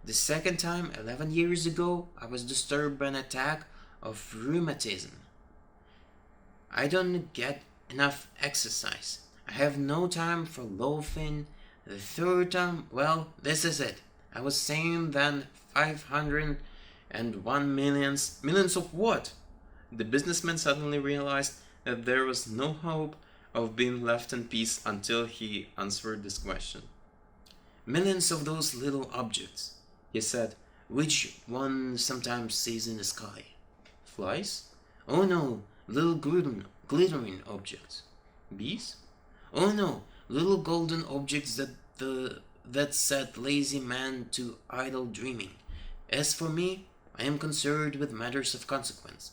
The second time, 11 years ago, I was disturbed by an attack of rheumatism. I don't get enough exercise. I have no time for loafing. The third time, well, this is it. I was saying then 501 millions. Millions of what? The businessman suddenly realized that there was no hope of being left in peace until he answered this question. Millions of those little objects, he said, which one sometimes sees in the sky. Flies? Oh no, little glittering objects. Bees? Oh no, little golden objects that set lazy man to idle dreaming. As for me, I am concerned with matters of consequence.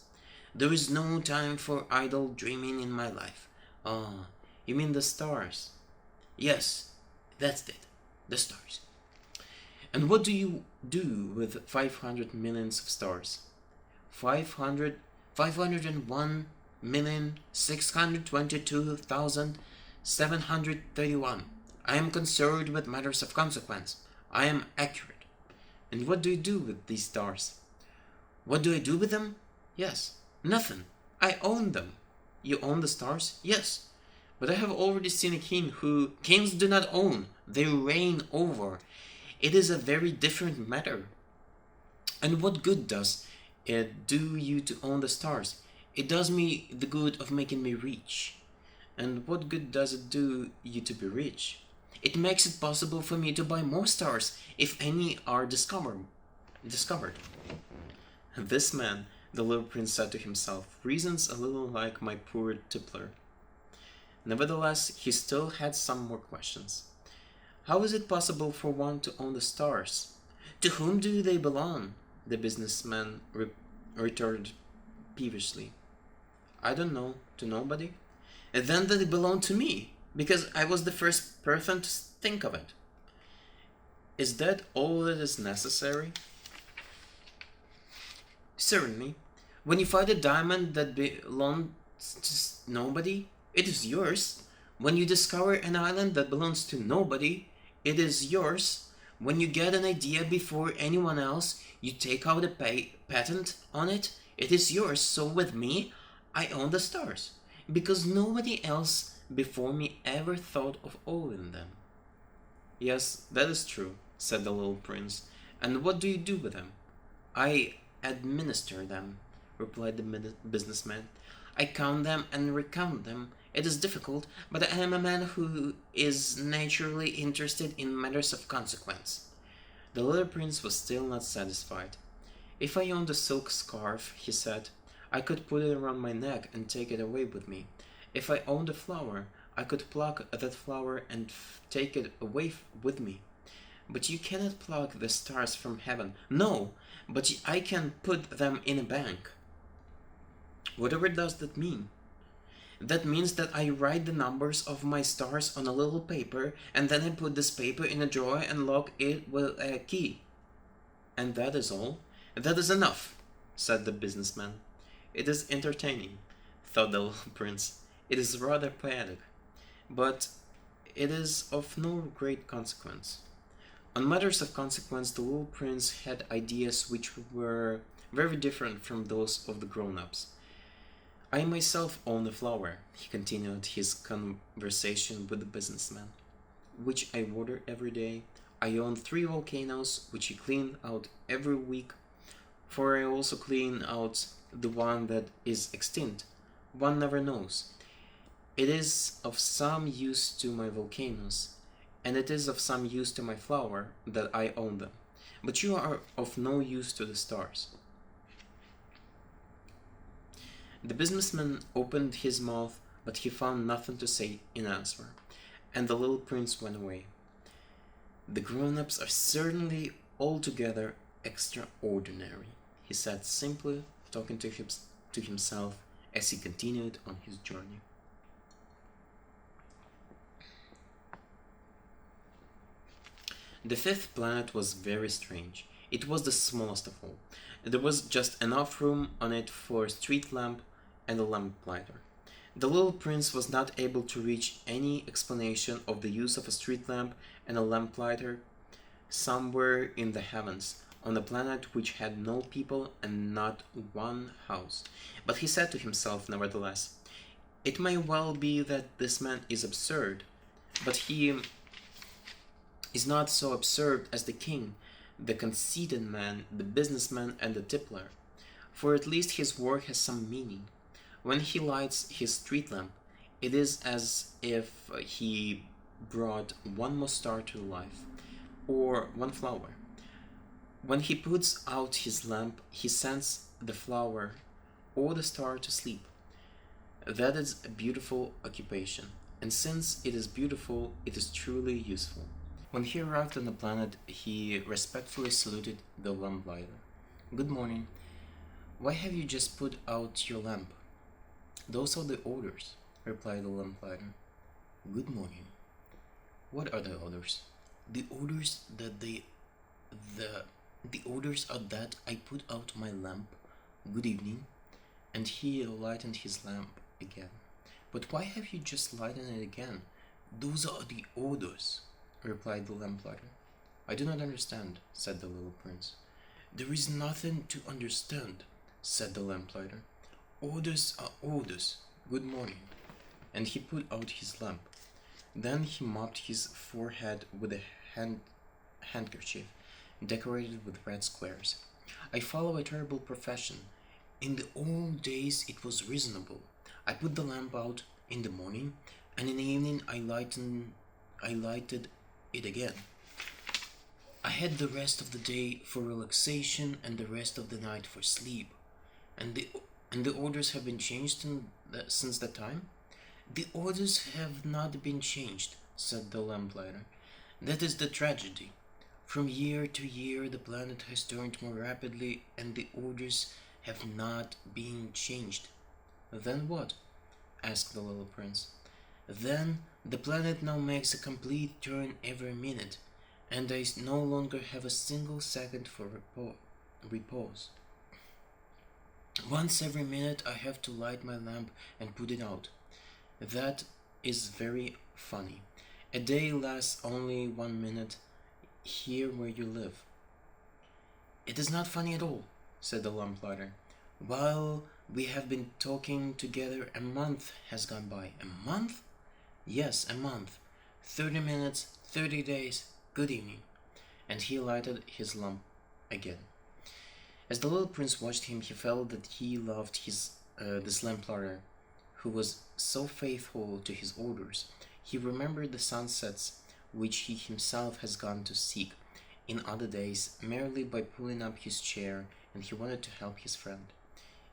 There is no time for idle dreaming in my life. Ah, you mean the stars? Yes, that's it. The stars. And what do you do with 500 millions of stars? 500, 501,622,731. I am concerned with matters of consequence. I am accurate. And what do you do with these stars? What do I do with them? Yes, nothing. I own them. You own the stars? Yes. But I have already seen a king who kings do not own, they reign over. It is a very different matter. And what good does it do you to own the stars? It does me the good of making me rich. And what good does it do you to be rich? It makes it possible for me to buy more stars if any are discovered. This man, the little prince said to himself, reasons a little like my poor tippler. Nevertheless, he still had some more questions. How is it possible for one to own the stars? To whom do they belong? The businessman retorted peevishly. I don't know, to nobody. And then they belong to me, because I was the first person to think of it. Is that all that is necessary? Certainly. When you find a diamond that belongs to nobody, it is yours. When you discover an island that belongs to nobody, it is yours. When you get an idea before anyone else, you take out a patent on it, it is yours. So with me, I own the stars, because nobody else before me ever thought of owning them. Yes, that is true, said the little prince. And what do you do with them? I administer them, replied the businessman. I count them and recount them. It is difficult, but I am a man who is naturally interested in matters of consequence. The little prince was still not satisfied. If I owned a silk scarf, he said, I could put it around my neck and take it away with me. If I owned a flower, I could pluck that flower and take it away with me. But you cannot pluck the stars from heaven. No, but I can put them in a bank. Whatever does that mean? That means that I write the numbers of my stars on a little paper, and then I put this paper in a drawer and lock it with a key. And that is all? That is enough, said the businessman. It is entertaining, thought the little prince. It is rather poetic, but it is of no great consequence. On matters of consequence, the little prince had ideas which were very different from those of the grown-ups. I myself own a flower, he continued his conversation with the businessman, which I water every day. I own 3 volcanoes, which I clean out every week, for I also clean out the one that is extinct. One never knows. It is of some use to my volcanoes, and it is of some use to my flower that I own them. But you are of no use to the stars. The businessman opened his mouth, but he found nothing to say in answer, and the little prince went away. The grown-ups are certainly altogether extraordinary, he said simply, talking to himself as he continued on his journey. The 5th planet was very strange. It was the smallest of all. There was just enough room on it for a street lamp and a lamplighter. The little prince was not able to reach any explanation of the use of a street lamp and a lamplighter somewhere in the heavens, on a planet which had no people and not one house. But he said to himself, nevertheless, it may well be that this man is absurd, but he is not so absurd as the king, the conceited man, the businessman, and the tippler, for at least his work has some meaning. When he lights his street lamp, it is as if he brought one more star to life, or one flower. When he puts out his lamp, he sends the flower or the star to sleep. That is a beautiful occupation, and since it is beautiful, it is truly useful. When he arrived on the planet, he respectfully saluted the lamplighter. Good morning. Why have you just put out your lamp? Those are the orders, replied the lamplighter. Good morning. What are the orders? The orders that the orders are that I put out my lamp. Good evening. And he lightened his lamp again. But why have you just lightened it again? Those are the orders, replied the lamplighter. I do not understand, said the little prince. There is nothing to understand, said the lamplighter. Orders are orders. Good morning. And he put out his lamp. Then he mopped his forehead with a handkerchief decorated with red squares. I follow a terrible profession. In the old days it was reasonable. I put the lamp out in the morning, and in the evening I lighted it again. I had the rest of the day for relaxation and the rest of the night for sleep. And the orders have been changed since that time? The orders have not been changed, said the lamplighter. That is the tragedy. From year to year the planet has turned more rapidly and the orders have not been changed. Then what? Asked the little prince. Then the planet now makes a complete turn every minute, and I no longer have a single second for repose. Once every minute I have to light my lamp and put it out. That is very funny. A day lasts only 1 minute here where you live. It is not funny at all, said the lamplighter. While we have been talking together, a month has gone by. A month? Yes, a month. 30 minutes, 30 days. Good evening. And he lighted his lamp again. As the little prince watched him, he felt that he loved this lamplighter, who was so faithful to his orders. He remembered the sunsets which he himself has gone to seek in other days merely by pulling up his chair, and he wanted to help his friend.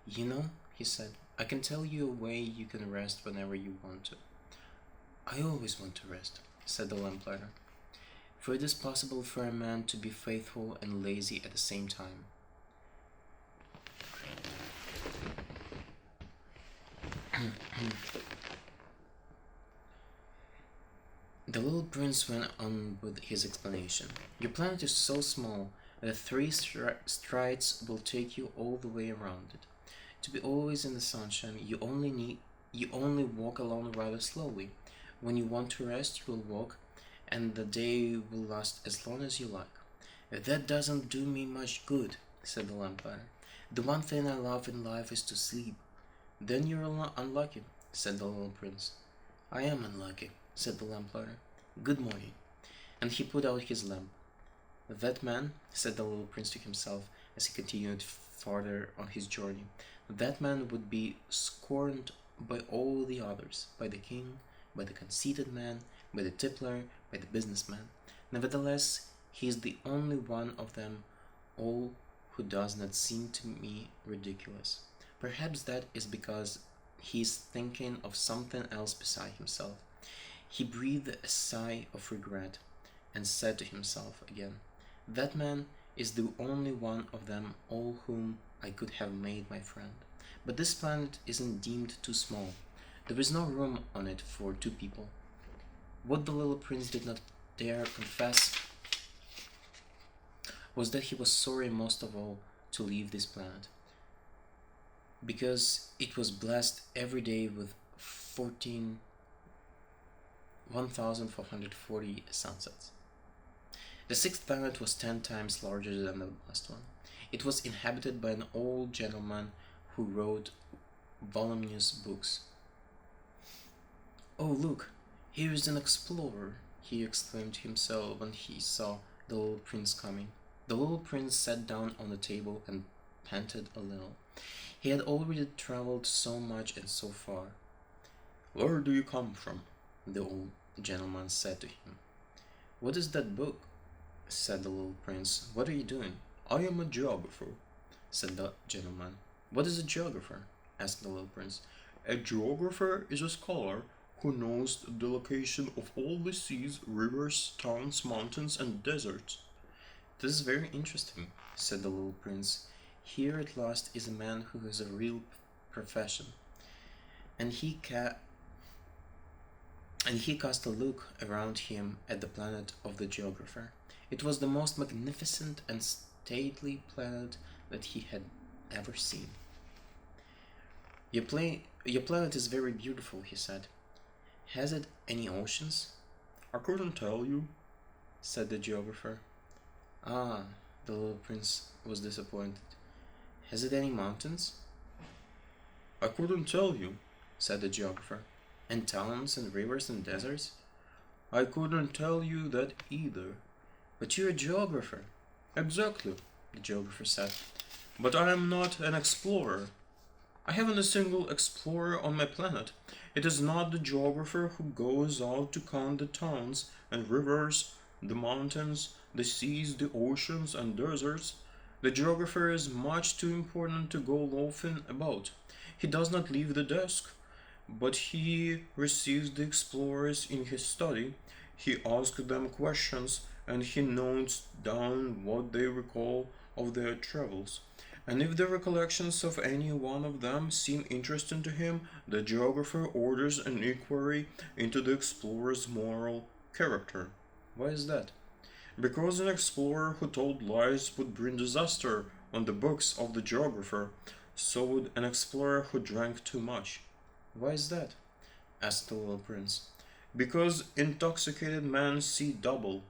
You know, he said, I can tell you a way you can rest whenever you want to. I always want to rest, said the lamplighter, for it is possible for a man to be faithful and lazy at the same time. The little prince went on with his explanation. Your planet is so small that 3 strides will take you all the way around it. To be always in the sunshine, you only walk along rather slowly. When you want to rest, you will walk, and the day will last as long as you like. That doesn't do me much good, said the lamplighter. The one thing I love in life is to sleep. Then you're unlucky, said the little prince. I am unlucky, said the lamplighter. Good morning. And he put out his lamp. That man, said the little prince to himself as he continued farther on his journey, that man would be scorned by all the others, by the king, by the conceited man, by the tippler, by the businessman. Nevertheless, he is the only one of them all who does not seem to me ridiculous. Perhaps that is because he is thinking of something else beside himself. He breathed a sigh of regret and said to himself again, that man is the only one of them all whom I could have made my friend. But this planet isn't deemed too small. There is no room on it for 2 people. What the little prince did not dare confess was that he was sorry most of all to leave this planet, because it was blessed every day with 1,440 sunsets. The 6th planet was 10 times larger than the last one. It was inhabited by an old gentleman who wrote voluminous books. Oh, look, here is an explorer, he exclaimed to himself when he saw the little prince coming. The little prince sat down on the table and panted a little. He had already traveled so much and so far. Where do you come from? The old gentleman said to him. What is that book? Said the little prince. What are you doing? I am a geographer, said the gentleman. What is a geographer? Asked the little prince. A geographer is a scholar who knows the location of all the seas, rivers, towns, mountains, and deserts. This is very interesting, said the little prince. Here at last is a man who has a real profession. And he cast a look around him at the planet of the geographer. It was the most magnificent and stately planet that he had ever seen. Your planet is very beautiful, he said. Has it any oceans? I couldn't tell you, Said the geographer. Ah, the little prince was disappointed. Has it any mountains? I couldn't tell you, Said the geographer. And towns and rivers and deserts? I couldn't tell you that either. But you're a geographer, Exactly, the geographer said. but I am not an explorer. I haven't a single explorer on my planet. It is not the geographer who goes out to count the towns and rivers, the mountains, the seas, the oceans, and deserts. The geographer is much too important to go loafing about. He does not leave the desk, but he receives the explorers in his study. He asks them questions and he notes down what they recall of their travels. And if the recollections of any one of them seem interesting to him, the geographer orders an inquiry into the explorer's moral character. Why is that? Because an explorer who told lies would bring disaster on the books of the geographer, so would an explorer who drank too much. Why is that? Asked the little prince. Because intoxicated men see double.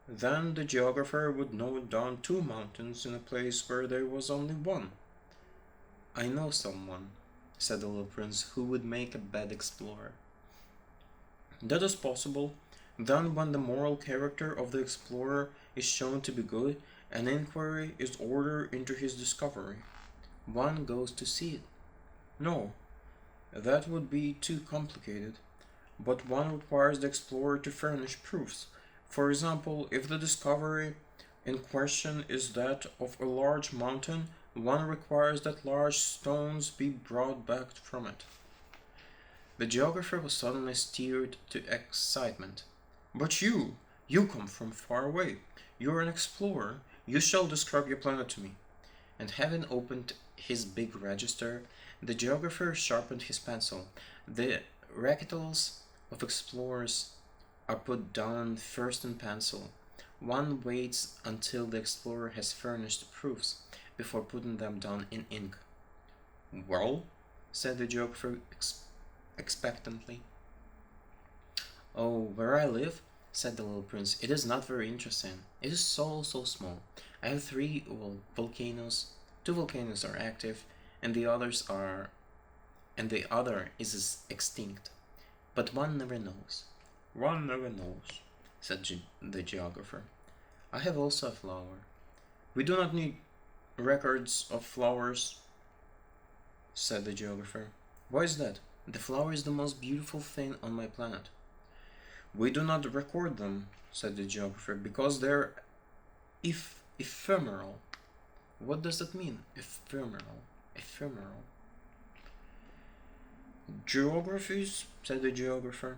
Then the geographer would note down two mountains in a place where there was only one. I know someone, said the little prince, who would make a bad explorer. That is possible. Then, when the moral character of the explorer is shown to be good, an inquiry is ordered into his discovery. One goes to see it. No, that would be too complicated. But one requires the explorer to furnish proofs. For example, if the discovery in question is that of a large mountain, one requires that large stones be brought back from it. The geographer was suddenly stirred to excitement. But you come from far away. You are an explorer. You shall describe your planet to me. And having opened his big register, the geographer sharpened his pencil. The recitals of explorers are put down first in pencil. One waits until the explorer has furnished the proofs before putting them down in ink. Well, Said the geographer expectantly. Oh, where I live, said the little prince, it is not very interesting. It is so small. I have three volcanoes. Two volcanoes are active, and the other is extinct. But one never knows. one never knows. Said the geographer. I have also a flower. We do not need records of flowers, Said the geographer. Why is that? The flower is the most beautiful thing on my planet. We do not record them, said the geographer, because they're ephemeral. What does that mean? Ephemeral. Ephemeral. Geographies, said the geographer,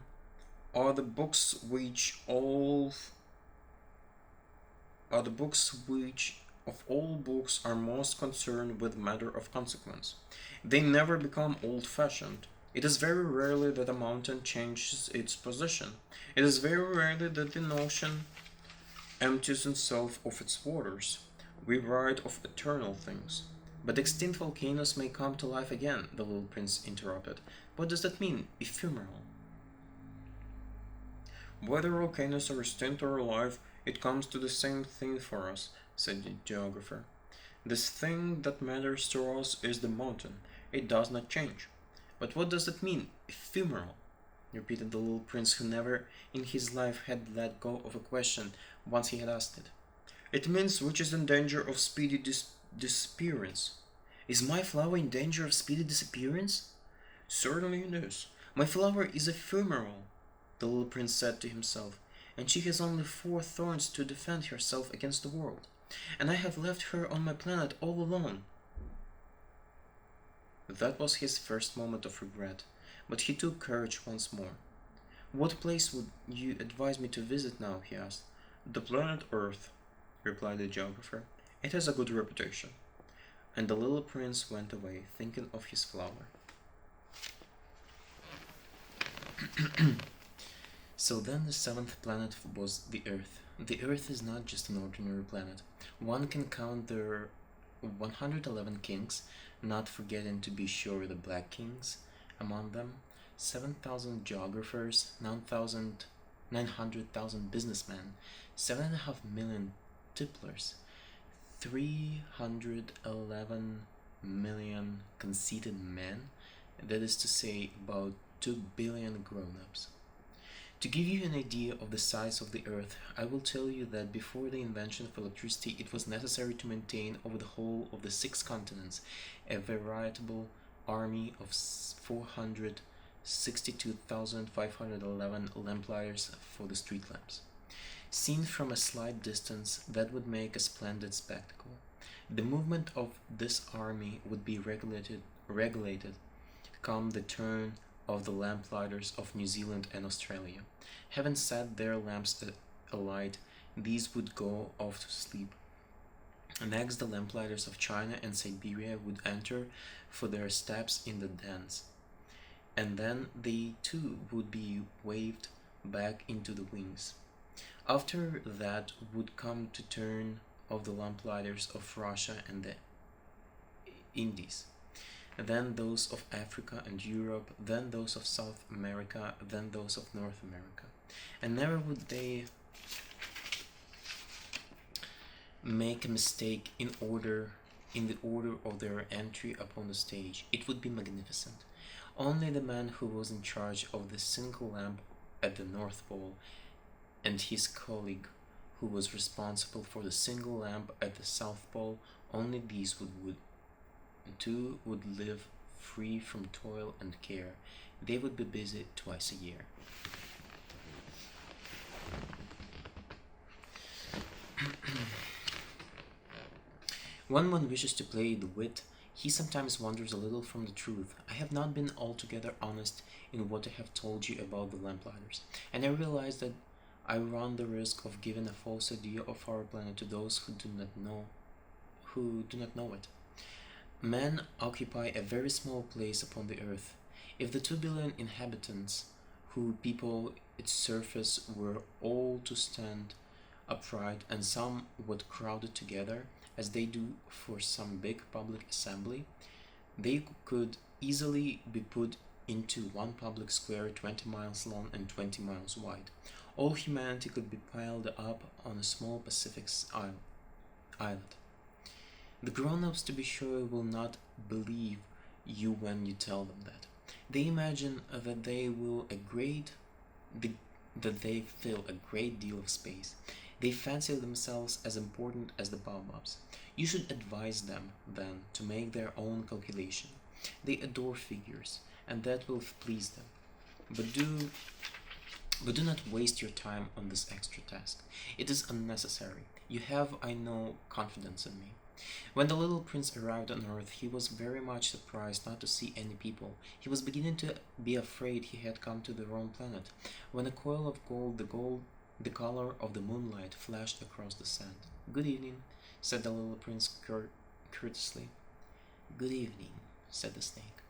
are the books which of all books are most concerned with matter of consequence. They never become old-fashioned. It is very rarely that a mountain changes its position. It is very rarely that the ocean empties itself of its waters. We write of eternal things. But extinct volcanoes may come to life again, the little prince interrupted. What does that mean, ephemeral? Whether volcanoes are extinct or alive, it comes to the same thing for us, said the geographer. This thing that matters to us is the mountain. It does not change. But what does that mean, ephemeral? Repeated the little prince, who never in his life had let go of a question once he had asked it. It means which is in danger of speedy disappearance. Is my flower in danger of speedy disappearance? Certainly it is. My flower is ephemeral, the little prince said to himself, and she has only 4 thorns to defend herself against the world, and I have left her on my planet all alone. That was his first moment of regret, but he took courage once more. What place would you advise me to visit now? He asked. The planet Earth, replied the geographer. It has a good reputation. And the little prince went away, thinking of his flower. So then the seventh planet was the Earth. The Earth is not just an ordinary planet. One can count there 111 kings, not forgetting to be sure the black kings among them, 7,000 geographers, 900,000 businessmen, 7.5 million tipplers, 311 million conceited men, that is to say, about 2 billion grown ups. To give you an idea of the size of the Earth, I will tell you that before the invention of electricity, it was necessary to maintain over the whole of the 6 continents a veritable army of 462,511 lamplighters for the street lamps. Seen from a slight distance, that would make a splendid spectacle. The movement of this army would be regulated come the turn of the lamplighters of New Zealand and Australia. Having set their lamps alight, these would go off to sleep. Next, the lamplighters of China and Siberia would enter for their steps in the dens, and then they too would be waved back into the wings. After that would come the turn of the lamplighters of Russia and the Indies, then those of Africa and Europe, then those of South America, then those of North America. And never would they make a mistake in the order of their entry upon the stage. It would be magnificent. Only the man who was in charge of the single lamp at the North Pole and his colleague who was responsible for the single lamp at the South Pole, only these would live free from toil and care. They would be busy twice a year. When one wishes to play the wit, he sometimes wanders a little from the truth. I have not been altogether honest in what I have told you about the lamplighters, and I realize that I run the risk of giving a false idea of our planet to those who do not know it. Men occupy a very small place upon the earth. If the 2 billion inhabitants who people its surface were all to stand upright and somewhat crowded together, as they do for some big public assembly, they could easily be put into one public square 20 miles long and 20 miles wide. All humanity could be piled up on a small Pacific island. The grown-ups, to be sure, will not believe you when you tell them that. They imagine that they fill a great deal of space. They fancy themselves as important as the baobabs. You should advise them, then, to make their own calculation. They adore figures, and that will please them. But do not waste your time on this extra task. It is unnecessary. You have, I know, confidence in me. When the little prince arrived on earth, he was very much surprised not to see any people. He was beginning to be afraid he had come to the wrong planet, when a coil of gold, the color of the moonlight, flashed across the sand. "Good evening," said the little prince courteously. "Good evening," said the snake.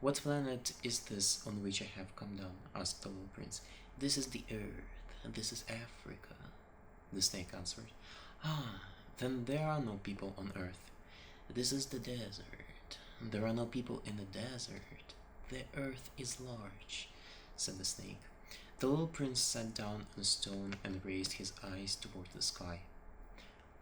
"What planet is this on which I have come down?" asked the little prince. "This is the earth, and this is Africa," the snake answered. "Ah, then there are no people on earth." "This is the desert. There are no people in the desert. The earth is large," said the snake. The little prince sat down on a stone and raised his eyes toward the sky.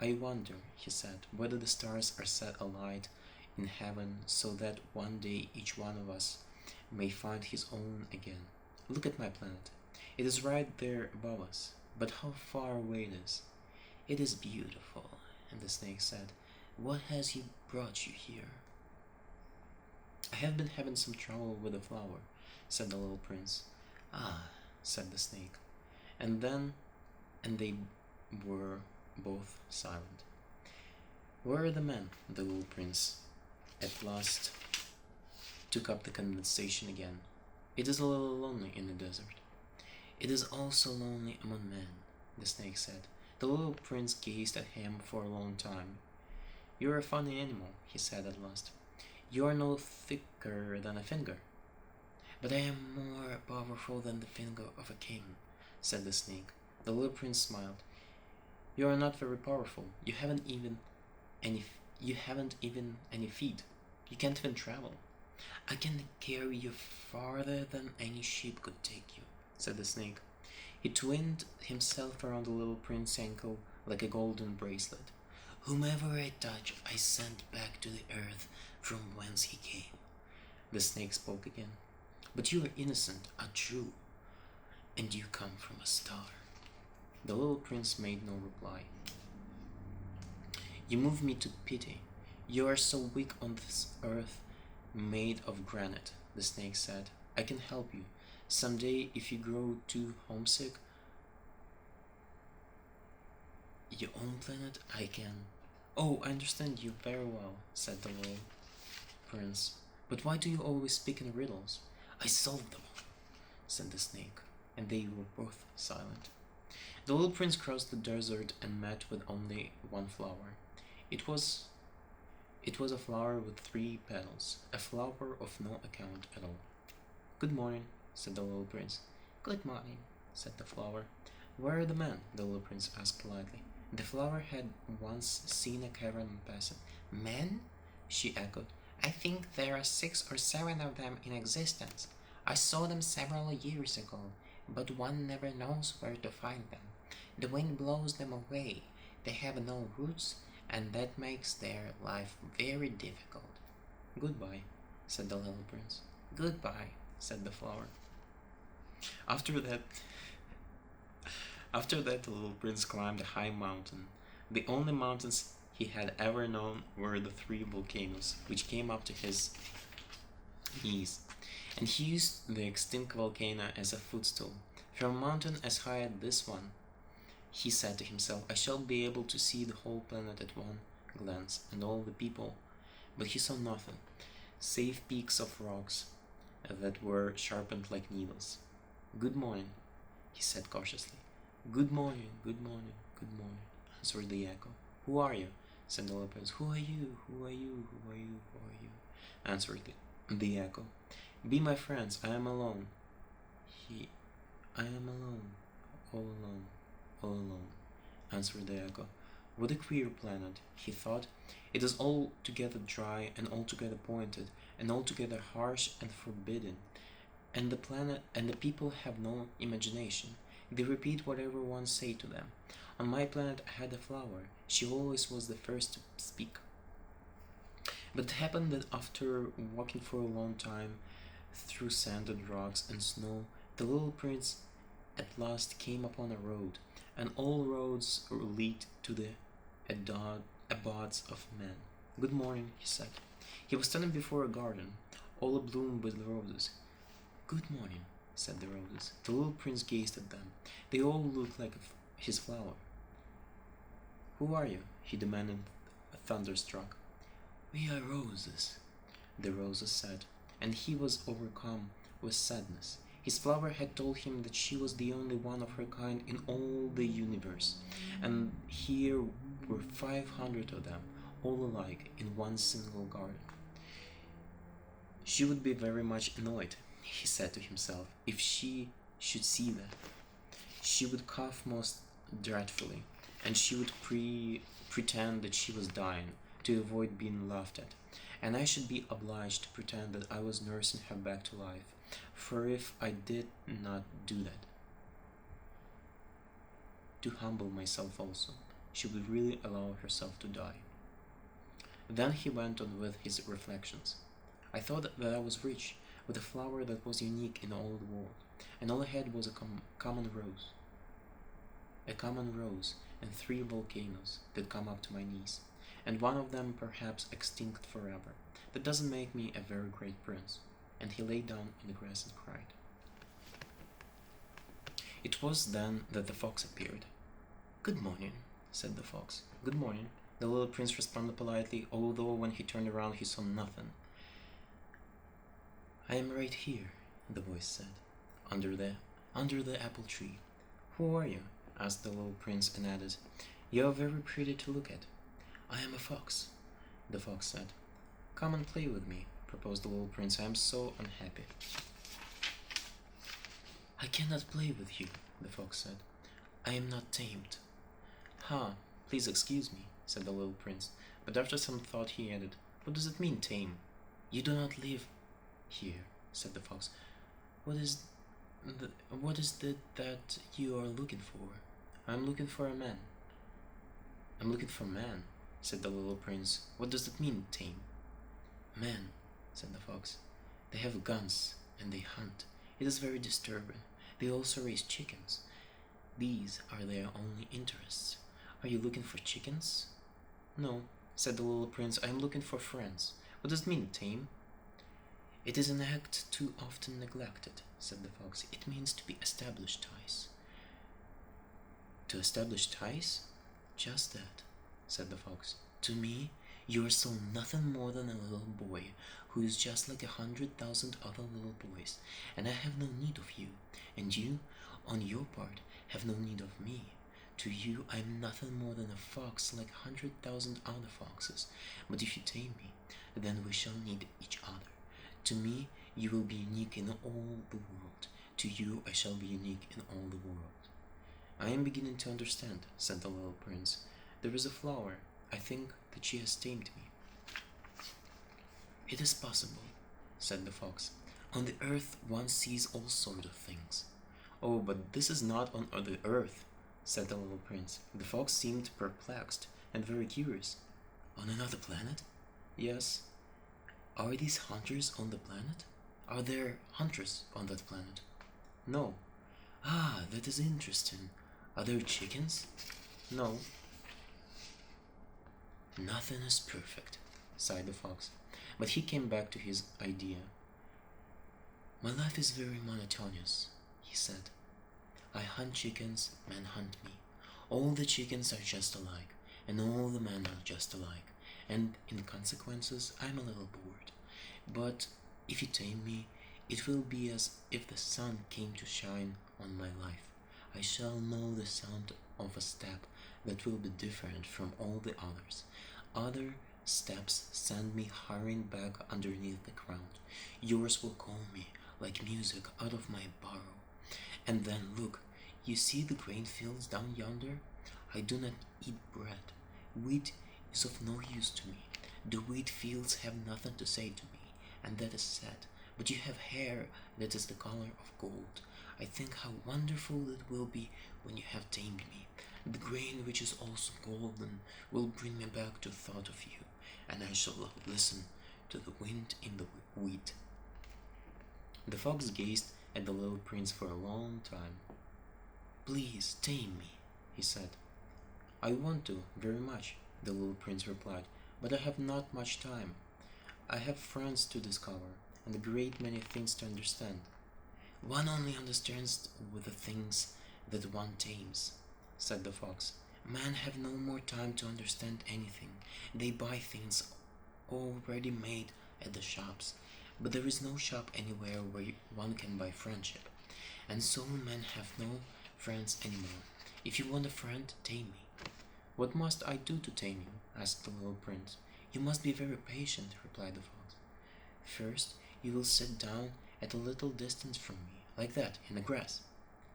"I wonder," he said, "whether the stars are set alight in heaven so that one day each one of us may find his own again. Look at my planet. It is right there above us, but how far away it is." "It is beautiful," and the snake said. "What has brought you here?" "I have been having some trouble with the flower," said the little prince. "Ah," said the snake. And they were both silent. "Where are the men?" The little prince at last took up the conversation again. "It is a little lonely in the desert." It is also lonely among men, the snake said. The little prince gazed at him for a long time. You're a funny animal, he said at last. You are no thicker than a finger. But I am more powerful than the finger of a king, said the snake. The little prince smiled. You are not very powerful. Any you haven't even any feet. You can't even travel. I can carry you farther than any ship could take you, said the snake. He twined himself around the little prince's ankle like a golden bracelet. Whomever I touch, I send back to the earth from whence he came. The snake spoke again. But you are innocent, a Jew, and you come from a star. The little prince made no reply. You move me to pity. You are so weak on this earth made of granite, the snake said. I can help you. Someday, if you grow too homesick, your own planet, I can. Oh, I understand you very well, said the little prince. But why do you always speak in riddles? I solved them, said the snake, and they were both silent. The little prince crossed the desert and met with only one flower. It was a flower with 3 petals, a flower of no account at all. Good morning, said the little prince. Good morning, said the flower. Where are the men? The little prince asked politely. The flower had once seen a caravan passing. Men? She echoed. I think there are 6 or 7 of them in existence. I saw them several years ago, but one never knows where to find them. The wind blows them away. They have no roots, and that makes their life very difficult. Goodbye, said the little prince. Goodbye, said the flower. After that, the little prince climbed a high mountain. The only mountains he had ever known were the 3 volcanoes, which came up to his knees, and he used the extinct volcano as a footstool. From a mountain as high as this one, he said to himself, I shall be able to see the whole planet at one glance, and all the people. But he saw nothing, save peaks of rocks that were sharpened like needles. Good morning, he said cautiously. Good morning, good morning, good morning, answered the echo. Who are you? Said the little prince. Who are you? Who are you? Who are you? Who are you? Answered the echo. Be my friends, I am alone. I am alone, all alone, all alone, answered the echo. What a queer planet, he thought. It is altogether dry and altogether pointed and altogether harsh and forbidding. And the planet and the people have no imagination. They repeat whatever one say to them. On my planet I had a flower. She always was the first to speak. But it happened that after walking for a long time through sanded rocks and snow, the little prince at last came upon a road, and all roads lead to the abodes of men. Good morning, he said. He was standing before a garden, all abloom with roses. Good morning, said the roses. The little prince gazed at them. They all looked like his flower. Who are you? He demanded, thunderstruck. We are roses, the roses said, and he was overcome with sadness. His flower had told him that she was the only one of her kind in all the universe, and here were 500 of them, all alike, in one single garden. She would be very much annoyed, he said to himself, if she should see that. She would cough most dreadfully, and she would pretend that she was dying, to avoid being laughed at, and I should be obliged to pretend that I was nursing her back to life, for if I did not do that, to humble myself also, she would really allow herself to die. Then he went on with his reflections. I thought that I was rich, with a flower that was unique in all the world, and all I had was a common rose. A common rose and 3 volcanoes that come up to my knees, and one of them perhaps extinct forever. That doesn't make me a very great prince. And he lay down in the grass and cried. It was then that the fox appeared. Good morning, said the fox. Good morning. The little prince responded politely, although when he turned around he saw nothing. I am right here, the voice said, under the under the apple tree. Who are you? Asked the little prince and added, You are very pretty to look at. I am a fox, the fox said. Come and play with me, proposed the little prince. I am so unhappy. I cannot play with you, the fox said. I am not tamed. Ha, please excuse me, said the little prince, but after some thought he added, What does it mean, tame? You do not live here, said the fox. What is it that you are looking for? I am looking for a man. I'm looking for man, said the little prince. What does that mean, tame? Man, said the fox. They have guns and they hunt. It is very disturbing. They also raise chickens. These are their only interests. Are you looking for chickens? No, said the little prince. I am looking for friends. What does it mean, tame? It is an act too often neglected, said the fox. It means to be established ties. To establish ties? Just that, said the fox. To me, you are still nothing more than a little boy who is just like 100,000 other little boys, and I have no need of you, and you, on your part, have no need of me. To you, I am nothing more than a fox like 100,000 other foxes, but if you tame me, then we shall need each other. To me, you will be unique in all the world. To you, I shall be unique in all the world. I am beginning to understand, said the little prince. There is a flower. I think that she has tamed me. It is possible, said the fox. On the earth one sees all sorts of things. Oh, but this is not on the earth, said the little prince. The fox seemed perplexed and very curious. On another planet? Yes. Are these hunters on the planet? Are there hunters on that planet? No. Ah, that is interesting. Are there chickens? No. Nothing is perfect, sighed the fox, but he came back to his idea. My life is very monotonous, he said. I hunt chickens, men hunt me. All the chickens are just alike, and all the men are just alike, and in consequences I am a little bored. But if you tame me, it will be as if the sun came to shine on my life. I shall know the sound of a step that will be different from all the others. Other steps send me hurrying back underneath the ground. Yours will call me like music out of my burrow. And then look, you see the grain fields down yonder? I do not eat bread. Wheat is of no use to me. The wheat fields have nothing to say to me, and that is sad. But you have hair that is the color of gold. I think how wonderful it will be when you have tamed me. The grain which is also golden will bring me back to thought of you, and I shall listen to the wind in the wheat. The fox gazed at the little prince for a long time. Please tame me, he said. I want to, very much, the little prince replied, but I have not much time. I have friends to discover, and a great many things to understand. One only understands with the things that one tames, said the fox. Men have no more time to understand anything. They buy things already made at the shops, but there is no shop anywhere where one can buy friendship, and so men have no friends anymore. If you want a friend, tame me. What must I do to tame you? Asked the little prince. You must be very patient, replied the fox. First, you will sit down at a little distance from me, like that, in the grass.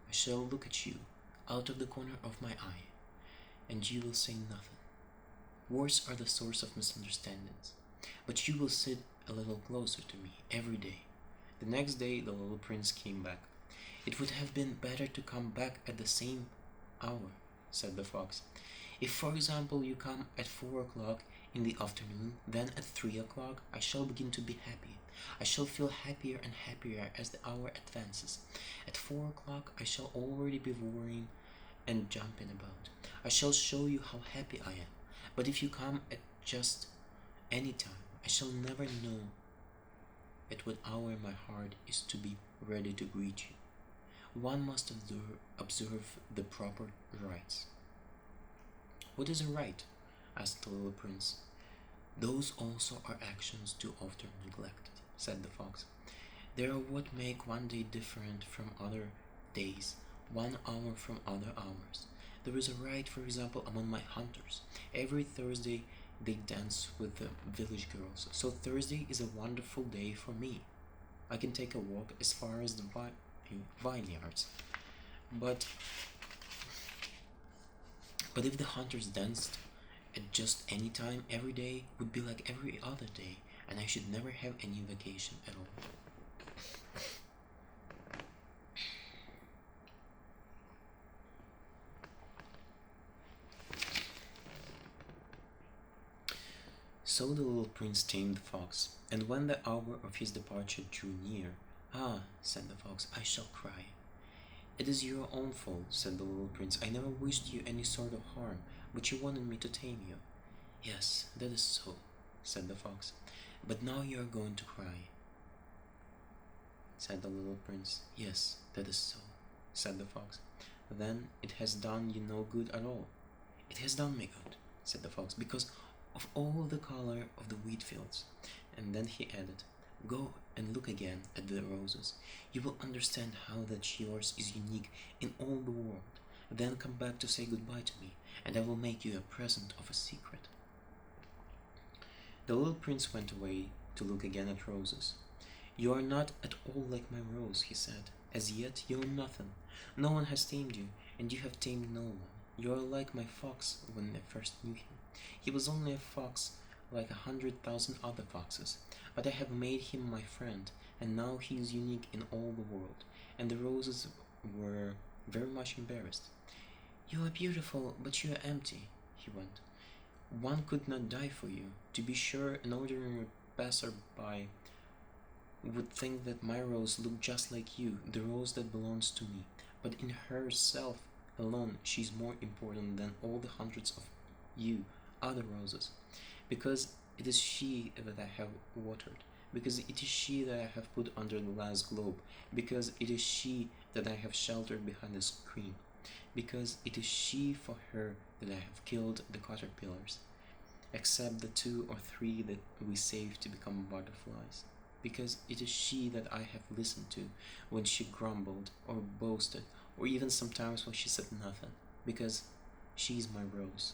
I shall look at you out of the corner of my eye, and you will say nothing. Words are the source of misunderstandings, but you will sit a little closer to me every day. The next day the little prince came back. It would have been better to come back at the same hour, said the fox. If, for example, you come at 4 o'clock in the afternoon, then at 3 o'clock I shall begin to be happy. I shall feel happier and happier as the hour advances. At 4 o'clock I shall already be worrying and jumping about. I shall show you how happy I am. But if you come at just any time, I shall never know at what hour my heart is to be ready to greet you. One must observe the proper rites. What is a rite? Asked the little prince. Those also are actions too often neglected, said the fox. They are what make one day different from other days, 1 hour from other hours. There is a rite, for example, among my hunters. Every Thursday they dance with the village girls. So Thursday is a wonderful day for me. I can take a walk as far as the vineyards. But if the hunters danced at just any time, every day would be like every other day, and I should never have any vacation at all. So the little prince tamed the fox, and when the hour of his departure drew near, "Ah," said the fox, "I shall cry." "It is your own fault," said the little prince. "I never wished you any sort of harm, but you wanted me to tame you." "Yes, that is so," said the fox. "But now you are going to cry," said the little prince. "Yes, that is so," said the fox. "Then it has done you no good at all." "It has done me good," said the fox, "because of all the color of the wheat fields." And then he added, "Go and look again at the roses. You will understand how that yours is unique in all the world. Then come back to say goodbye to me, and I will make you a present of a secret." The little prince went away to look again at roses. "You are not at all like my rose," he said. "As yet you are nothing. No one has tamed you, and you have tamed no one. You are like my fox when I first knew him. He was only a fox like 100,000 other foxes, but I have made him my friend, and now he is unique in all the world." And the roses were very much embarrassed. "You are beautiful, but you are empty," he went. "One could not die for you. To be sure, an ordinary passer-by would think that my rose looked just like you, the rose that belongs to me. But in herself alone she is more important than all the hundreds of you other roses, because it is she that I have watered, because it is she that I have put under the last globe, because it is she that I have sheltered behind the screen, because it is she for her that I have killed the caterpillars, except the 2 or 3 that we saved to become butterflies, because it is she that I have listened to when she grumbled or boasted, or even sometimes when she said nothing, because she is my rose."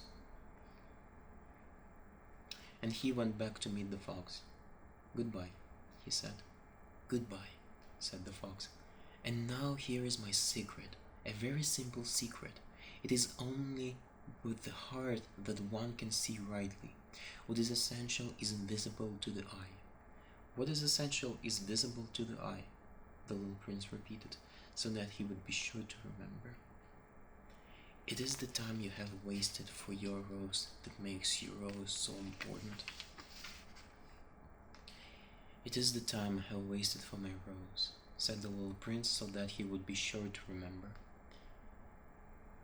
And he went back to meet the fox. "Goodbye," he said. "Goodbye," said the fox. "And now here is my secret, a very simple secret. It is only with the heart that one can see rightly. What is essential is invisible to the eye." "What is essential is visible to the eye," the little prince repeated, so that he would be sure to remember. "It is the time you have wasted for your rose that makes your rose so important." "It is the time I have wasted for my rose," said the little prince, so that he would be sure to remember.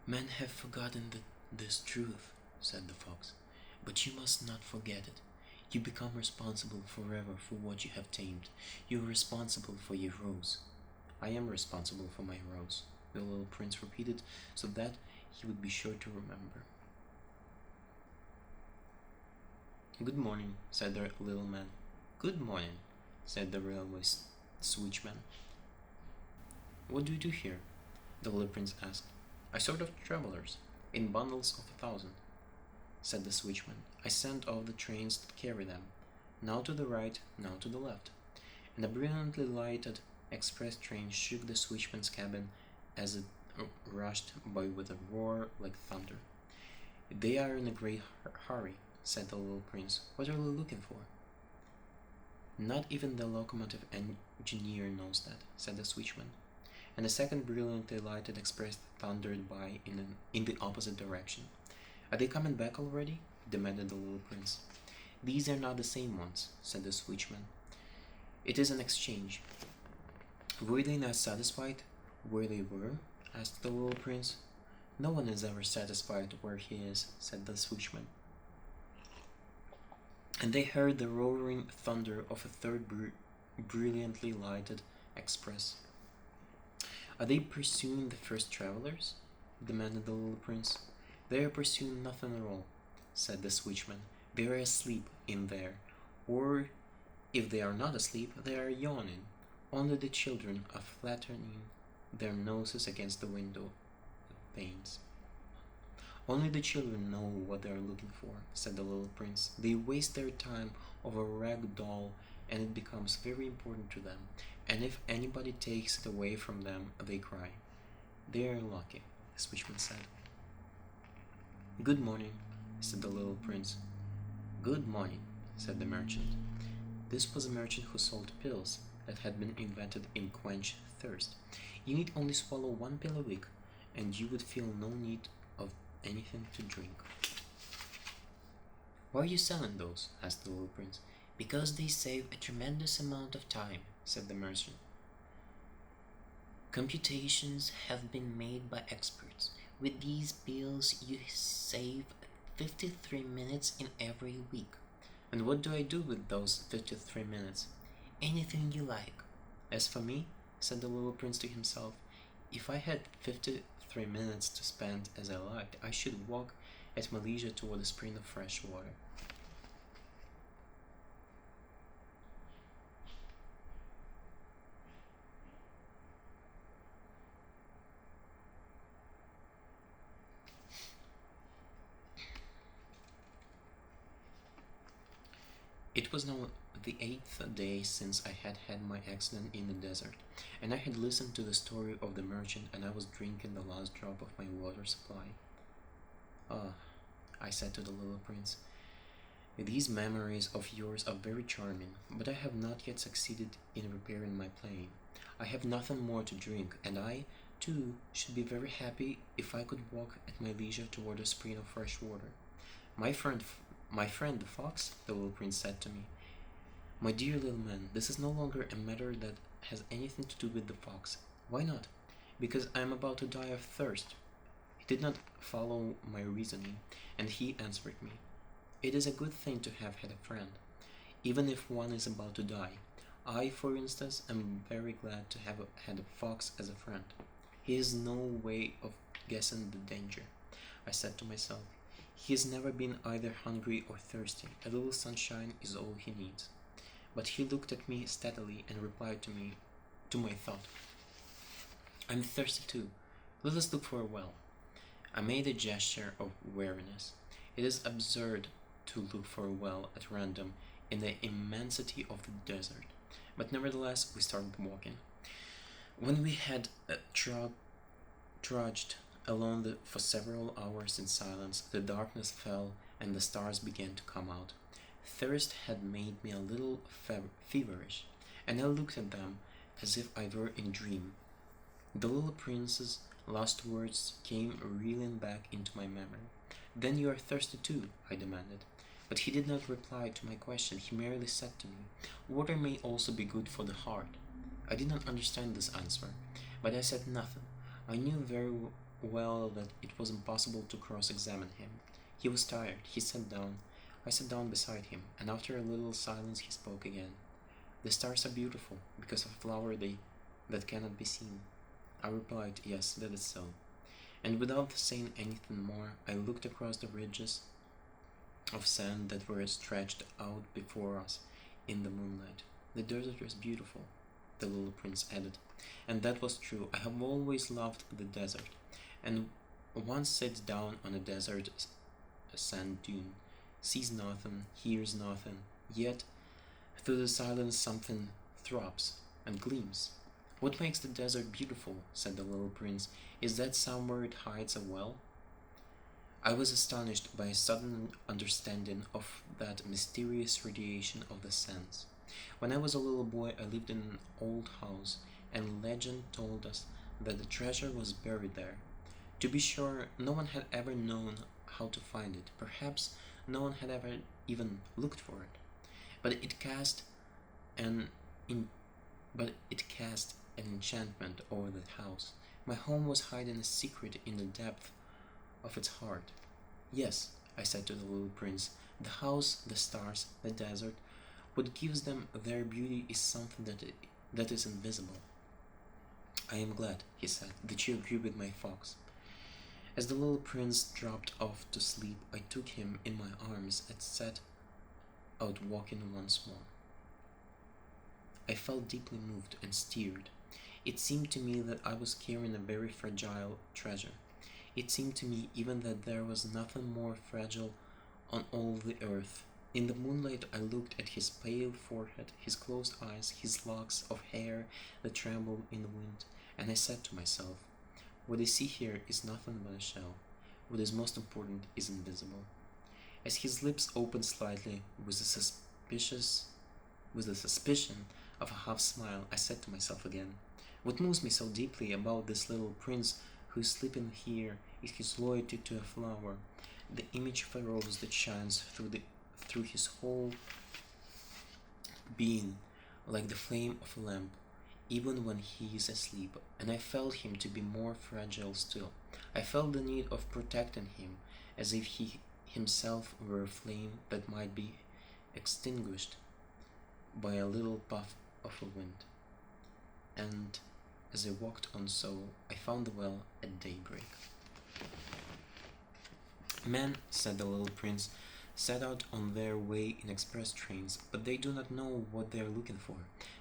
"Men have forgotten this truth," said the fox, "but you must not forget it. You become responsible forever for what you have tamed. You are responsible for your rose." "I am responsible for my rose," the little prince repeated, so that he would be sure to remember. "Good morning," said the little man. "Good morning," said the railway switchman. "What do you do here?" the little prince asked. "I sort of travelers, in bundles of 1,000," said the switchman. "I send off the trains that carry them, now to the right, now to the left." And a brilliantly lighted express train shook the switchman's cabin as it rushed by with a roar like thunder. "They are in a great hurry," said the little prince. "What are they looking for?" "Not even the locomotive engineer knows that," said the switchman. And the second brilliantly lighted express thundered by in the opposite direction. "Are they coming back already?" demanded the little prince. "These are not the same ones," said the switchman. "It is an exchange." "Were they not satisfied where they were?" asked the little prince. "No one is ever satisfied where he is," said the switchman. And they heard the roaring thunder of a third brilliantly lighted express. "Are they pursuing the first travelers?" demanded the little prince. "They are pursuing nothing at all," said the switchman. "They are asleep in there, or if they are not asleep, they are yawning. Only the children are flattering their noses against the window panes. Only the children know what they are looking for, said the little prince. They waste their time over a rag doll, and it becomes very important to them. And if anybody takes it away from them, they cry. They are lucky, the switchman said. Good morning, said the little prince. Good morning, said the merchant. This was a merchant who sold pills that had been invented in quench thirst. You need only swallow one pill a week, and you would feel no need of anything to drink. Why are you selling those? Asked the little prince. Because they save a tremendous amount of time, said the merchant. Computations have been made by experts. With these pills, you save 53 minutes in every week. And what do I do with those 53 minutes? Anything you like. As for me, said the little prince to himself, if I had 53 minutes to spend as I liked, I should walk at my leisure toward a spring of fresh water. It was now the 8th day since I had had my accident in the desert, and I had listened to the story of the merchant, and I was drinking the last drop of my water supply. Ah, I said to the little prince, these memories of yours are very charming, but I have not yet succeeded in repairing my plane. I have nothing more to drink, and I, too, should be very happy if I could walk at my leisure toward a spring of fresh water. My friend the fox, the little prince said to me, my dear little man, this is no longer a matter that has anything to do with the fox. Why not? Because I am about to die of thirst. He did not follow my reasoning, and he answered me, it is a good thing to have had a friend, even if one is about to die. I, for instance, am very glad to have had a fox as a friend. He has no way of guessing the danger, I said to myself. He has never been either hungry or thirsty. A little sunshine is all he needs. But he looked at me steadily and replied to my thought. I'm thirsty too. Let us look for a well. I made a gesture of weariness. It is absurd to look for a well at random in the immensity of the desert. But nevertheless, we started walking. When we had trudged alone for several hours in silence, the darkness fell and the stars began to come out. Thirst had made me a little feverish, and I looked at them as if I were in a dream. The little prince's last words came reeling back into my memory. Then you are thirsty too, I demanded. But he did not reply to my question. He merely said to me, water may also be good for the heart. I did not understand this answer, but I said nothing. I knew very well that it was impossible to cross-examine him. He was tired. He sat down. I sat down beside him, and after a little silence he spoke again. The stars are beautiful, because of a flower that cannot be seen. I replied, yes, that is so. And without saying anything more, I looked across the ridges of sand that were stretched out before us in the moonlight. The desert was beautiful, the little prince added. And that was true. I have always loved the desert, and one sits down on a desert sand dune, sees nothing, hears nothing, yet through the silence something throbs and gleams. What makes the desert beautiful, said the little prince, is that somewhere it hides a well? I was astonished by a sudden understanding of that mysterious radiation of the sands. When I was a little boy, I lived in an old house, and legend told us that the treasure was buried there. To be sure, no one had ever known how to find it. Perhaps no one had ever even looked for it. But it cast an enchantment over that house. My home was hiding a secret in the depth of its heart. Yes, I said to the little prince, the house, the stars, the desert, what gives them their beauty is something that is invisible. I am glad, he said, that you agree with my fox. As the little prince dropped off to sleep, I took him in my arms and set out walking once more. I felt deeply moved and stirred. It seemed to me that I was carrying a very fragile treasure. It seemed to me even that there was nothing more fragile on all the earth. In the moonlight, I looked at his pale forehead, his closed eyes, his locks of hair that trembled in the wind, and I said to myself, what I see here is nothing but a shell. What is most important is invisible. As his lips opened slightly with the suspicion of a half smile, I said to myself again, what moves me so deeply about this little prince who is sleeping here is his loyalty to a flower, the image of a rose that shines through his whole being like the flame of a lamp, even when he is asleep, and I felt him to be more fragile still. I felt the need of protecting him, as if he himself were a flame that might be extinguished by a little puff of a wind. And as I walked on so, I found the well at daybreak. Men, said the little prince, set out on their way in express trains, but they do not know what they are looking for.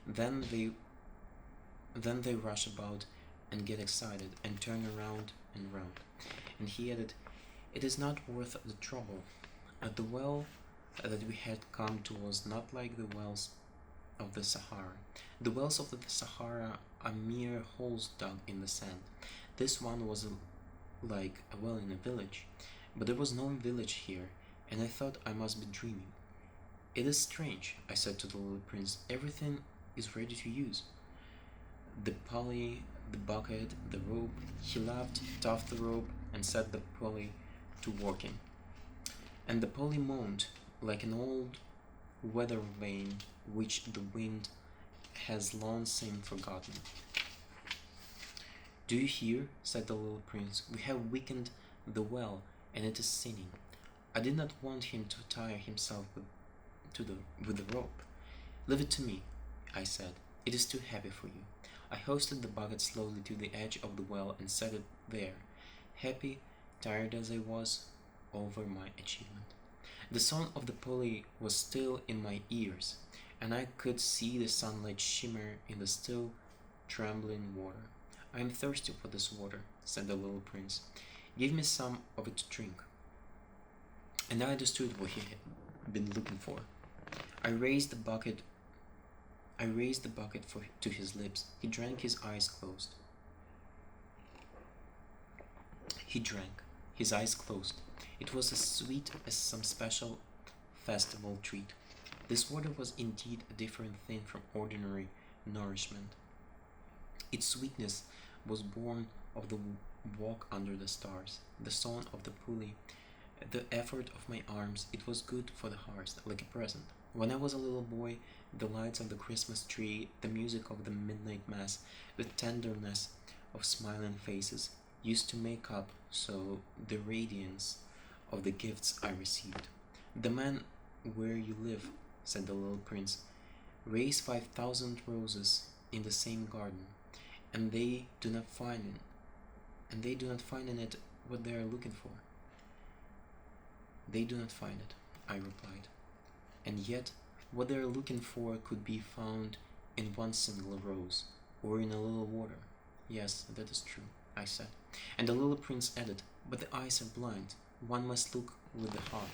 Then they rush about and get excited and turn around and round. And he added, it is not worth the trouble. The well that we had come to was not like the wells of the Sahara. The wells of the Sahara are mere holes dug in the sand. This one was like a well in a village, but there was no village here, and I thought I must be dreaming. It is strange, I said to the little prince. Everything is ready to use. The pulley, the bucket, the rope. He laughed, toughed the rope, and set the pulley to working. And the pulley moaned like an old weather vane which the wind has long since forgotten. Do you hear? Said the little prince. We have weakened the well, and it is sinning. I did not want him to tire himself with the rope. Leave it to me, I said. It is too heavy for you. I hoisted the bucket slowly to the edge of the well and set it there, happy, tired as I was, over my achievement. The sound of the pulley was still in my ears, and I could see the sunlight shimmer in the still, trembling water. I am thirsty for this water, said the little prince. Give me some of it to drink. And I understood what he had been looking for. I raised the bucket to his lips. He drank, his eyes closed. He drank, his eyes closed. It was as sweet as some special festival treat. This water was indeed a different thing from ordinary nourishment. Its sweetness was born of the walk under the stars, the song of the pulley, the effort of my arms. It was good for the heart, like a present. When I was a little boy, the lights of the Christmas tree, the music of the midnight mass, the tenderness of smiling faces used to make up so the radiance of the gifts I received. The man where you live, said the little prince, raised 5,000 roses in the same garden, and they do not find in it what they are looking for. They do not find it, I replied. And yet, what they are looking for could be found in one single rose, or in a little water. Yes, that is true, I said. And the little prince added, but the eyes are blind. One must look with the heart.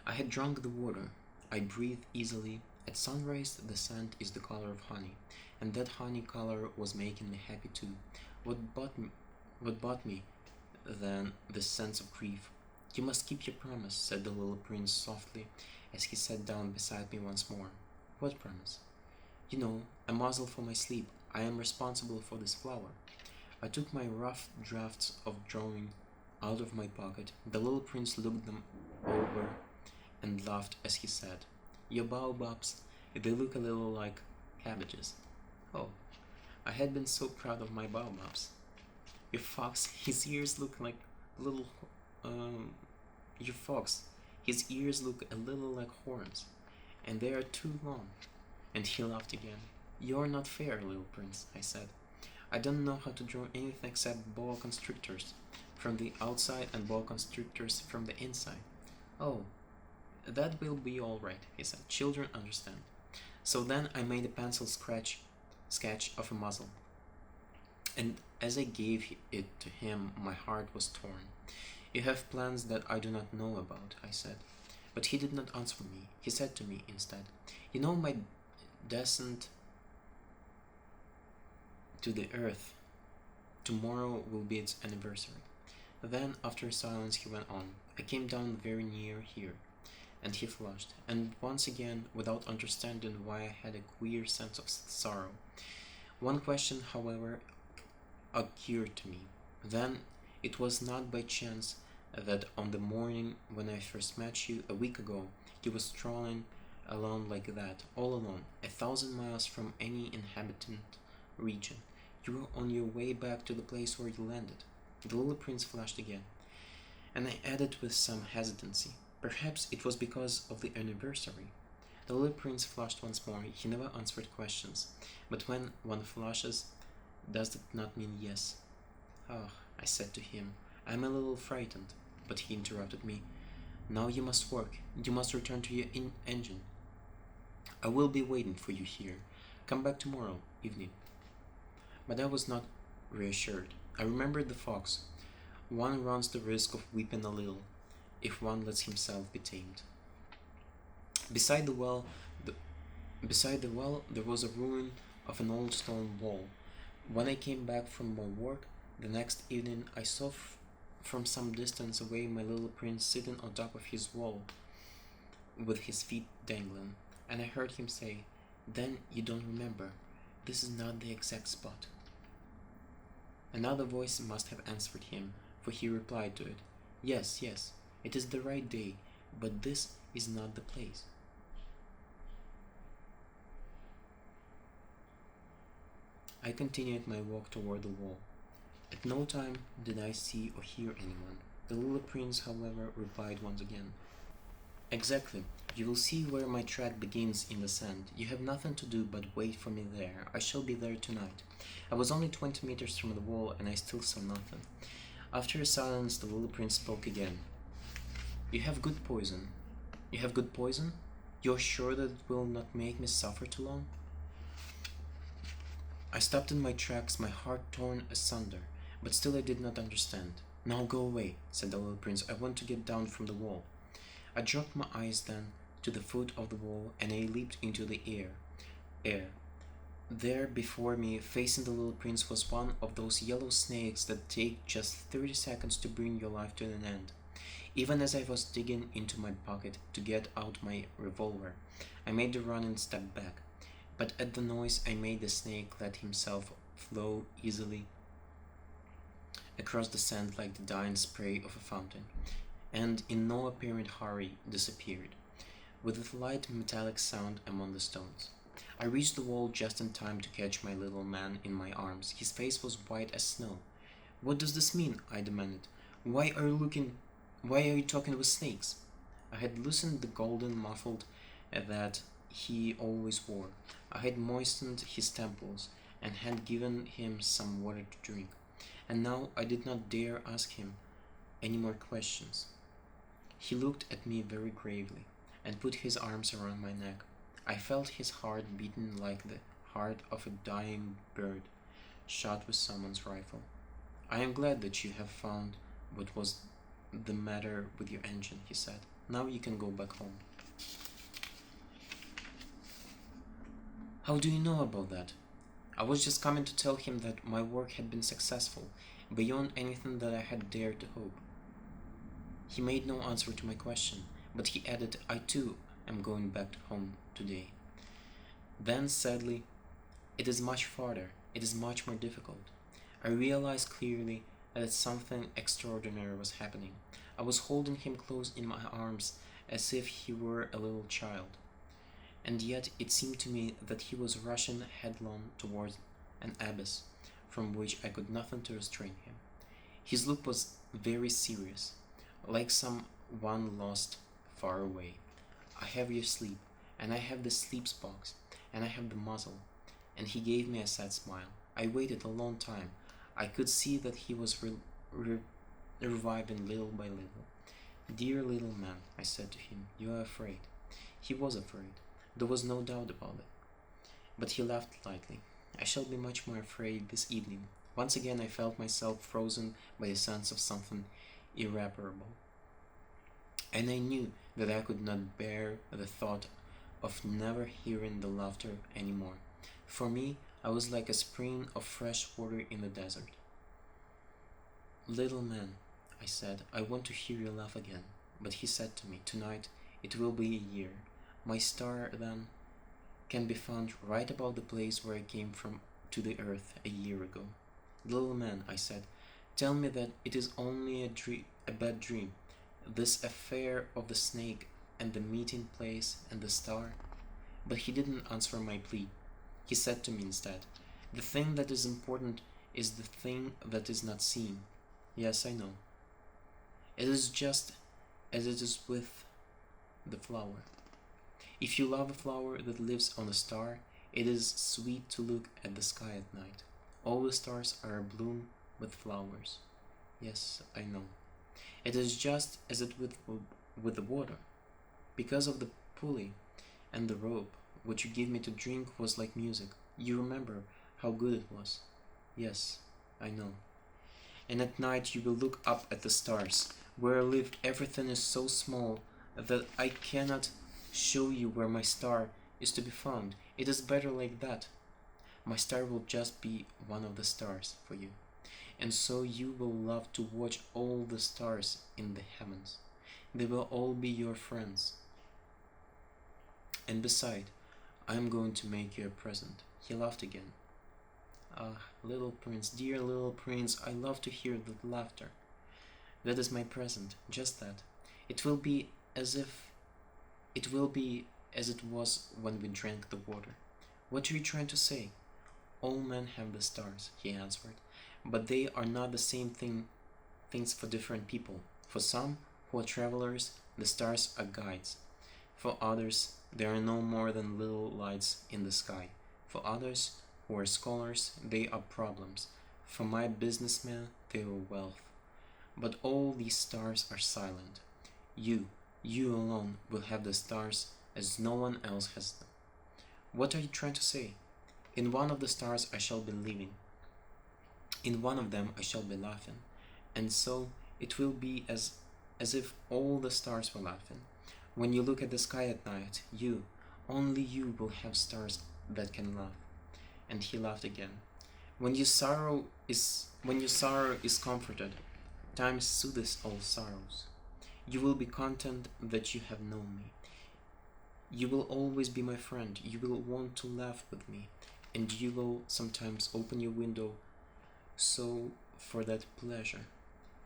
I had drunk the water. I breathed easily. At sunrise, the sand is the color of honey, and that honey color was making me happy too. What brought me then this sense of grief? You must keep your promise, said the little prince softly, as he sat down beside me once more. What promise? You know, a muzzle for my sleep. I am responsible for this flower. I took my rough drafts of drawing out of my pocket. The little prince looked them over and laughed as he said, your baobabs, they look a little like cabbages. Oh, I had been so proud of my baobabs. Your fox, his ears look like little, your fox, his ears look a little like horns, and they are too long. And he laughed again. You are not fair, little prince, I said. I don't know how to draw anything except boa constrictors from the outside and boa constrictors from the inside. Oh, that will be all right, he said. Children understand. So then I made a pencil sketch sketch of a muzzle. And as I gave it to him, my heart was torn. You have plans that I do not know about, I said. But he did not answer me. He said to me instead, You know my descent to the earth. Tomorrow will be its anniversary. Then, after a silence, he went on, I came down very near here. And he flushed, and once again, without understanding why I had a queer sense of sorrow. One question, however, occurred to me. Then, it was not by chance that on the morning when I first met you a week ago, you were strolling alone like that, all alone, 1,000 miles from any inhabited region. You were on your way back to the place where you landed. The little prince flushed again, and I added with some hesitancy, Perhaps it was because of the anniversary. The little prince flushed once more. He never answered questions, but when one flushes, does that not mean yes? Ah, I said to him, I am a little frightened, but he interrupted me. Now you must work. You must return to your engine. I will be waiting for you here. Come back tomorrow evening. But I was not reassured. I remembered the fox. One runs the risk of weeping a little if one lets himself be tamed. Beside the well, the, beside the well, there was a ruin of an old stone wall. When I came back from my work the next evening, I saw from some distance away my little prince sitting on top of his wall with his feet dangling, and I heard him say, Then you don't remember. This is not the exact spot. Another voice must have answered him, for he replied to it, Yes, yes, it is the right day, but this is not the place. I continued my walk toward the wall. At no time did I see or hear anyone. The little prince, however, replied once again, Exactly. You will see where my track begins in the sand. You have nothing to do but wait for me there. I shall be there tonight. I was only 20 meters from the wall, and I still saw nothing. After a silence, the little prince spoke again. You have good poison. You have good poison? You are sure that it will not make me suffer too long? I stopped in my tracks, my heart torn asunder, but still I did not understand. Now go away, said the little prince. I want to get down from the wall. I dropped my eyes then to the foot of the wall, and I leaped into the air. There before me, facing the little prince, was one of those yellow snakes that take just 30 seconds to bring your life to an end. Even as I was digging into my pocket to get out my revolver, I made the running step back. But at the noise I made, the snake let himself flow easily across the sand like the dying spray of a fountain, and in no apparent hurry disappeared, with a light metallic sound among the stones. I reached the wall just in time to catch my little man in my arms. His face was white as snow. What does this mean? I demanded. Why are you talking with snakes? I had loosened the golden muffled that he always wore. I had moistened his temples and had given him some water to drink. And now I did not dare ask him any more questions. He looked at me very gravely and put his arms around my neck. I felt his heart beating like the heart of a dying bird shot with someone's rifle. I am glad that you have found what was the matter with your engine, he said. Now you can go back home. How do you know about that? I was just coming to tell him that my work had been successful, beyond anything that I had dared to hope. He made no answer to my question, but he added, I too am going back home today. Then, sadly, it is much farther, it is much more difficult. I realized clearly that something extraordinary was happening. I was holding him close in my arms as if he were a little child, and yet it seemed to me that he was rushing headlong towards an abyss from which I could nothing to restrain him. His look was very serious, like some one lost far away. I have your sleep, and I have the sleep box, and I have the muzzle. And he gave me a sad smile. I waited a long time. I could see that he was reviving little by little. Dear little man, I said to him, you are afraid. He was afraid. There was no doubt about it. But he laughed lightly. I shall be much more afraid this evening. Once again I felt myself frozen by a sense of something irreparable, and I knew that I could not bear the thought of never hearing the laughter any more. For me, I was like a spring of fresh water in the desert. Little man, I said, I want to hear you laugh again. But he said to me, tonight it will be a year. My star, then, can be found right about the place where I came from to the earth a year ago. Little man, I said, tell me that it is only a bad dream, this affair of the snake and the meeting place and the star. But he didn't answer my plea. He said to me instead, the thing that is important is the thing that is not seen. Yes, I know. It is just as it is with the flower. If you love a flower that lives on a star, it is sweet to look at the sky at night. All the stars are abloom with flowers. Yes, I know. It is just as it with the water. Because of the pulley and the rope, what you gave me to drink was like music. You remember how good it was. Yes, I know. And at night you will look up at the stars. Where I live, everything is so small that I cannot show you where my star is to be found. It is better like that. My star will just be one of the stars for you. And so you will love to watch all the stars in the heavens. They will all be your friends. And beside, I am going to make you a present. He laughed again. Ah, little prince, dear little prince, I love to hear that laughter. That is my present, just that. It will be as it was when we drank the water. What are you trying to say? All men have the stars, he answered, but they are not the same things for different people. For some who are travelers, the stars are guides. For others, they are no more than little lights in the sky. For others, who are scholars, they are problems. For my businessmen, they are wealth. But all these stars are silent. You alone will have the stars as no one else has them. What are you trying to say? In one of the stars I shall be living. In one of them I shall be laughing. And so it will be as if all the stars were laughing. When you look at the sky at night, only you will have stars that can laugh. And he laughed again. When your sorrow is comforted, time soothes all sorrows. You will be content that you have known me. You will always be my friend. You will want to laugh with me, and you will sometimes open your window so for that pleasure.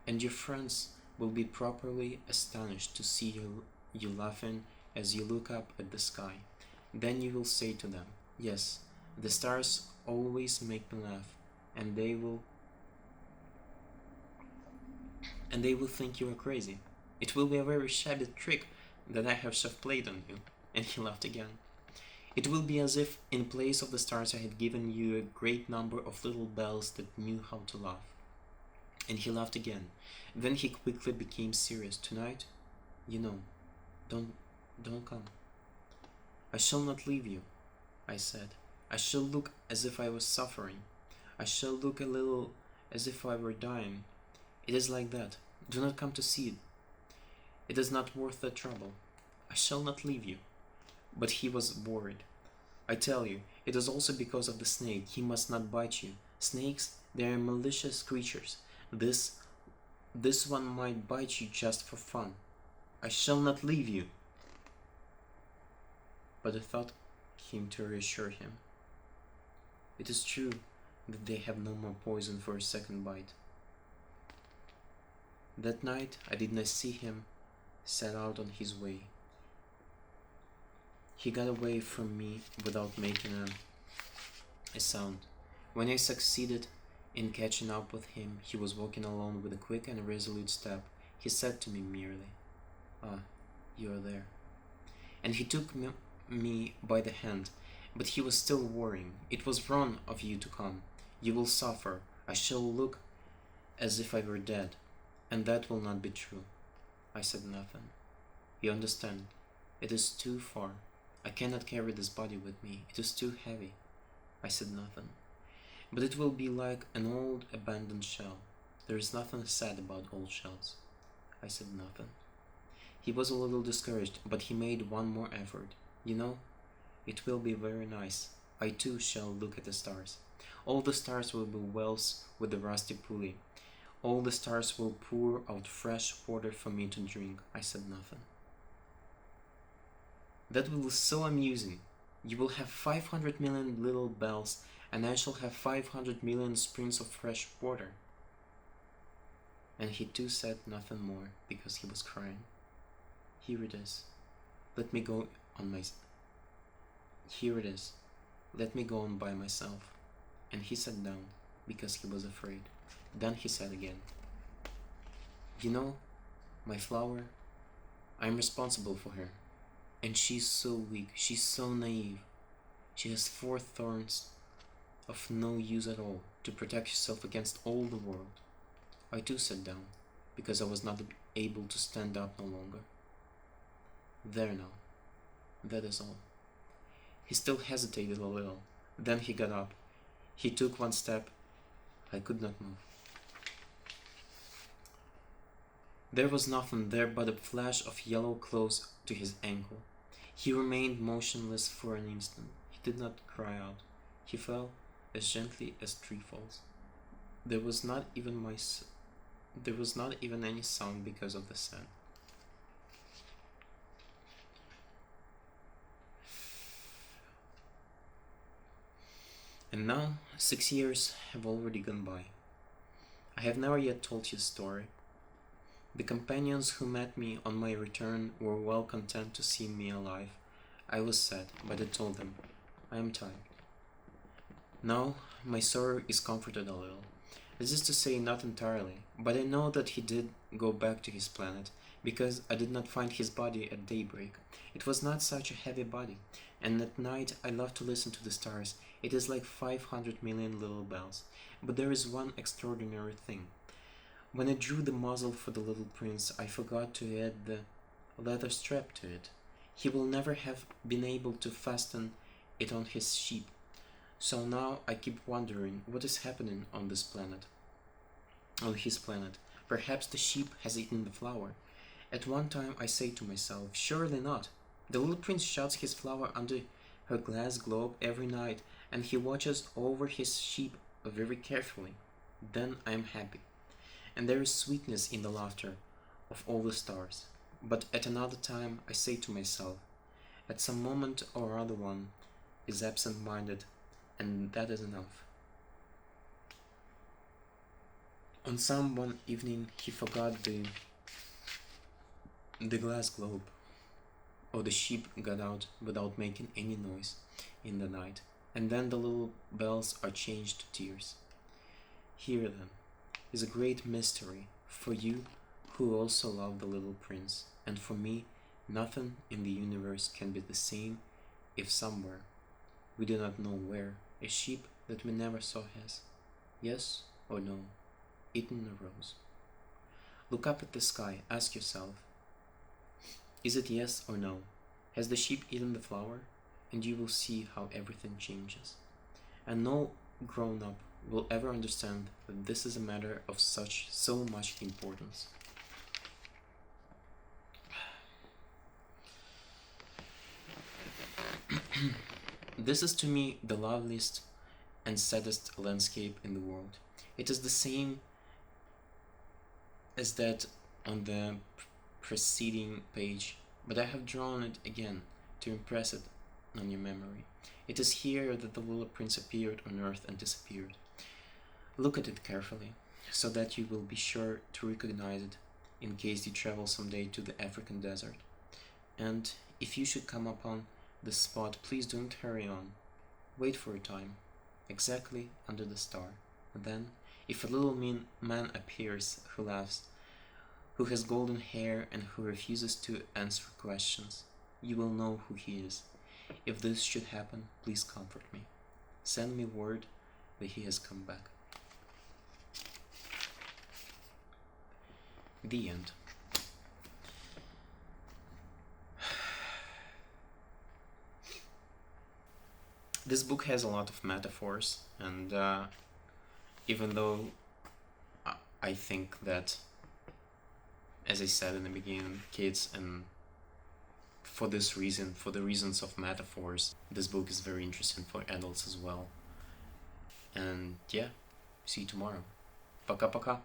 And your friends will be properly astonished to see you laughing as you look up at the sky. Then you will say to them, yes, the stars always make me laugh, and they will think you are crazy. It will be a very shabby trick that I have played on you. And he laughed again. It will be as if in place of the stars I had given you a great number of little bells that knew how to laugh. And he laughed again. Then he quickly became serious. Tonight, don't come. I shall not leave you, I said. I shall look as if I was suffering. I shall look a little as if I were dying. It is like that. Do not come to see it. It is not worth the trouble. I shall not leave you. But he was worried. I tell you, it is also because of the snake. He must not bite you. Snakes, they are malicious creatures. This one might bite you just for fun. I shall not leave you. But a thought came to reassure him. It is true that they have no more poison for a second bite. That night I did not see him set out on his way. He got away from me without making a sound. When I succeeded in catching up with him, he was walking alone with a quick and resolute step. He said to me merely, "Ah, you are there." And he took me by the hand, but he was still worrying. "It was wrong of you to come. You will suffer. I shall look as if I were dead, and that will not be true." I said nothing. "You understand, it is too far. I cannot carry this body with me. It is too heavy." I said nothing. but it will be like an old abandoned shell. There is nothing sad about old shells. I said nothing. He was a little discouraged, but he made one more effort. You know, it will be very nice. I too shall look at the stars. All the stars will be wells with the rusty pulley. All the stars will pour out fresh water for me to drink. I said nothing. That will be so amusing. You will have 500 million little bells, and I shall have 500 million springs of fresh water. And he too said nothing more because he was crying. Here it is. Let me go on my. Here it is. Let me go on by myself. And he sat down because he was afraid. Then he said again, You know, my flower, I'm responsible for her. And she's so weak, she's so naive. She has 4 thorns of no use at all to protect herself against all the world. I too sat down because I was not able to stand up no longer. There now, that is all. He still hesitated a little. Then he got up. He took one step. I could not move. There was nothing there but a flash of yellow close to his ankle. He remained motionless for an instant. He did not cry out. He fell as gently as tree falls. There was not even any sound because of the sand. And now 6 years have already gone by. I have never yet told you the story. The companions who met me on my return were well content to see me alive. I was sad, but I told them, I am tired. Now my sorrow is comforted a little. This is to say, not entirely, but I know that he did go back to his planet, because I did not find his body at daybreak. It was not such a heavy body, and at night I love to listen to the stars. It is like 500 million little bells. But there is one extraordinary thing. When I drew the muzzle for the little prince, I forgot to add the leather strap to it. He will never have been able to fasten it on his sheep. So now I keep wondering what is happening on this planet. On his planet. Perhaps the sheep has eaten the flower. At one time I say to myself, surely not. The little prince shuts his flower under her glass globe every night, and he watches over his sheep very carefully. Then I am happy. And there is sweetness in the laughter of all the stars. But at another time I say to myself, at some moment or other one is absent-minded, and that is enough. On some one evening he forgot the glass globe, or the sheep got out without making any noise in the night, and then the little bells are changed to tears. Here then is a great mystery for you who also love the little prince, and for me nothing in the universe can be the same if somewhere, we do not know where, a sheep that we never saw has, yes or no, eaten a rose. Look up at the sky, ask yourself, is it yes or no? Has the sheep eaten the flower? And you will see how everything changes. And no grown-up will ever understand that this is a matter of so much importance. This is to me the loveliest and saddest landscape in the world. It is the same as that on the preceding page, but I have drawn it again to impress it on your memory. It is here that the little prince appeared on earth and disappeared. Look at it carefully, so that you will be sure to recognize it in case you travel someday to the African desert. And if you should come upon this spot, please don't hurry on. Wait for a time, exactly under the star. And then, if a little mean man appears who laughs, who has golden hair and who refuses to answer questions, you will know who he is. If this should happen, please comfort me. Send me word that he has come back. The end. This book has a lot of metaphors, and even though I think that, as I said in the beginning, kids, and for this reason, for the reasons of metaphors, this book is very interesting for adults as well. And yeah, see you tomorrow. Пока-пока.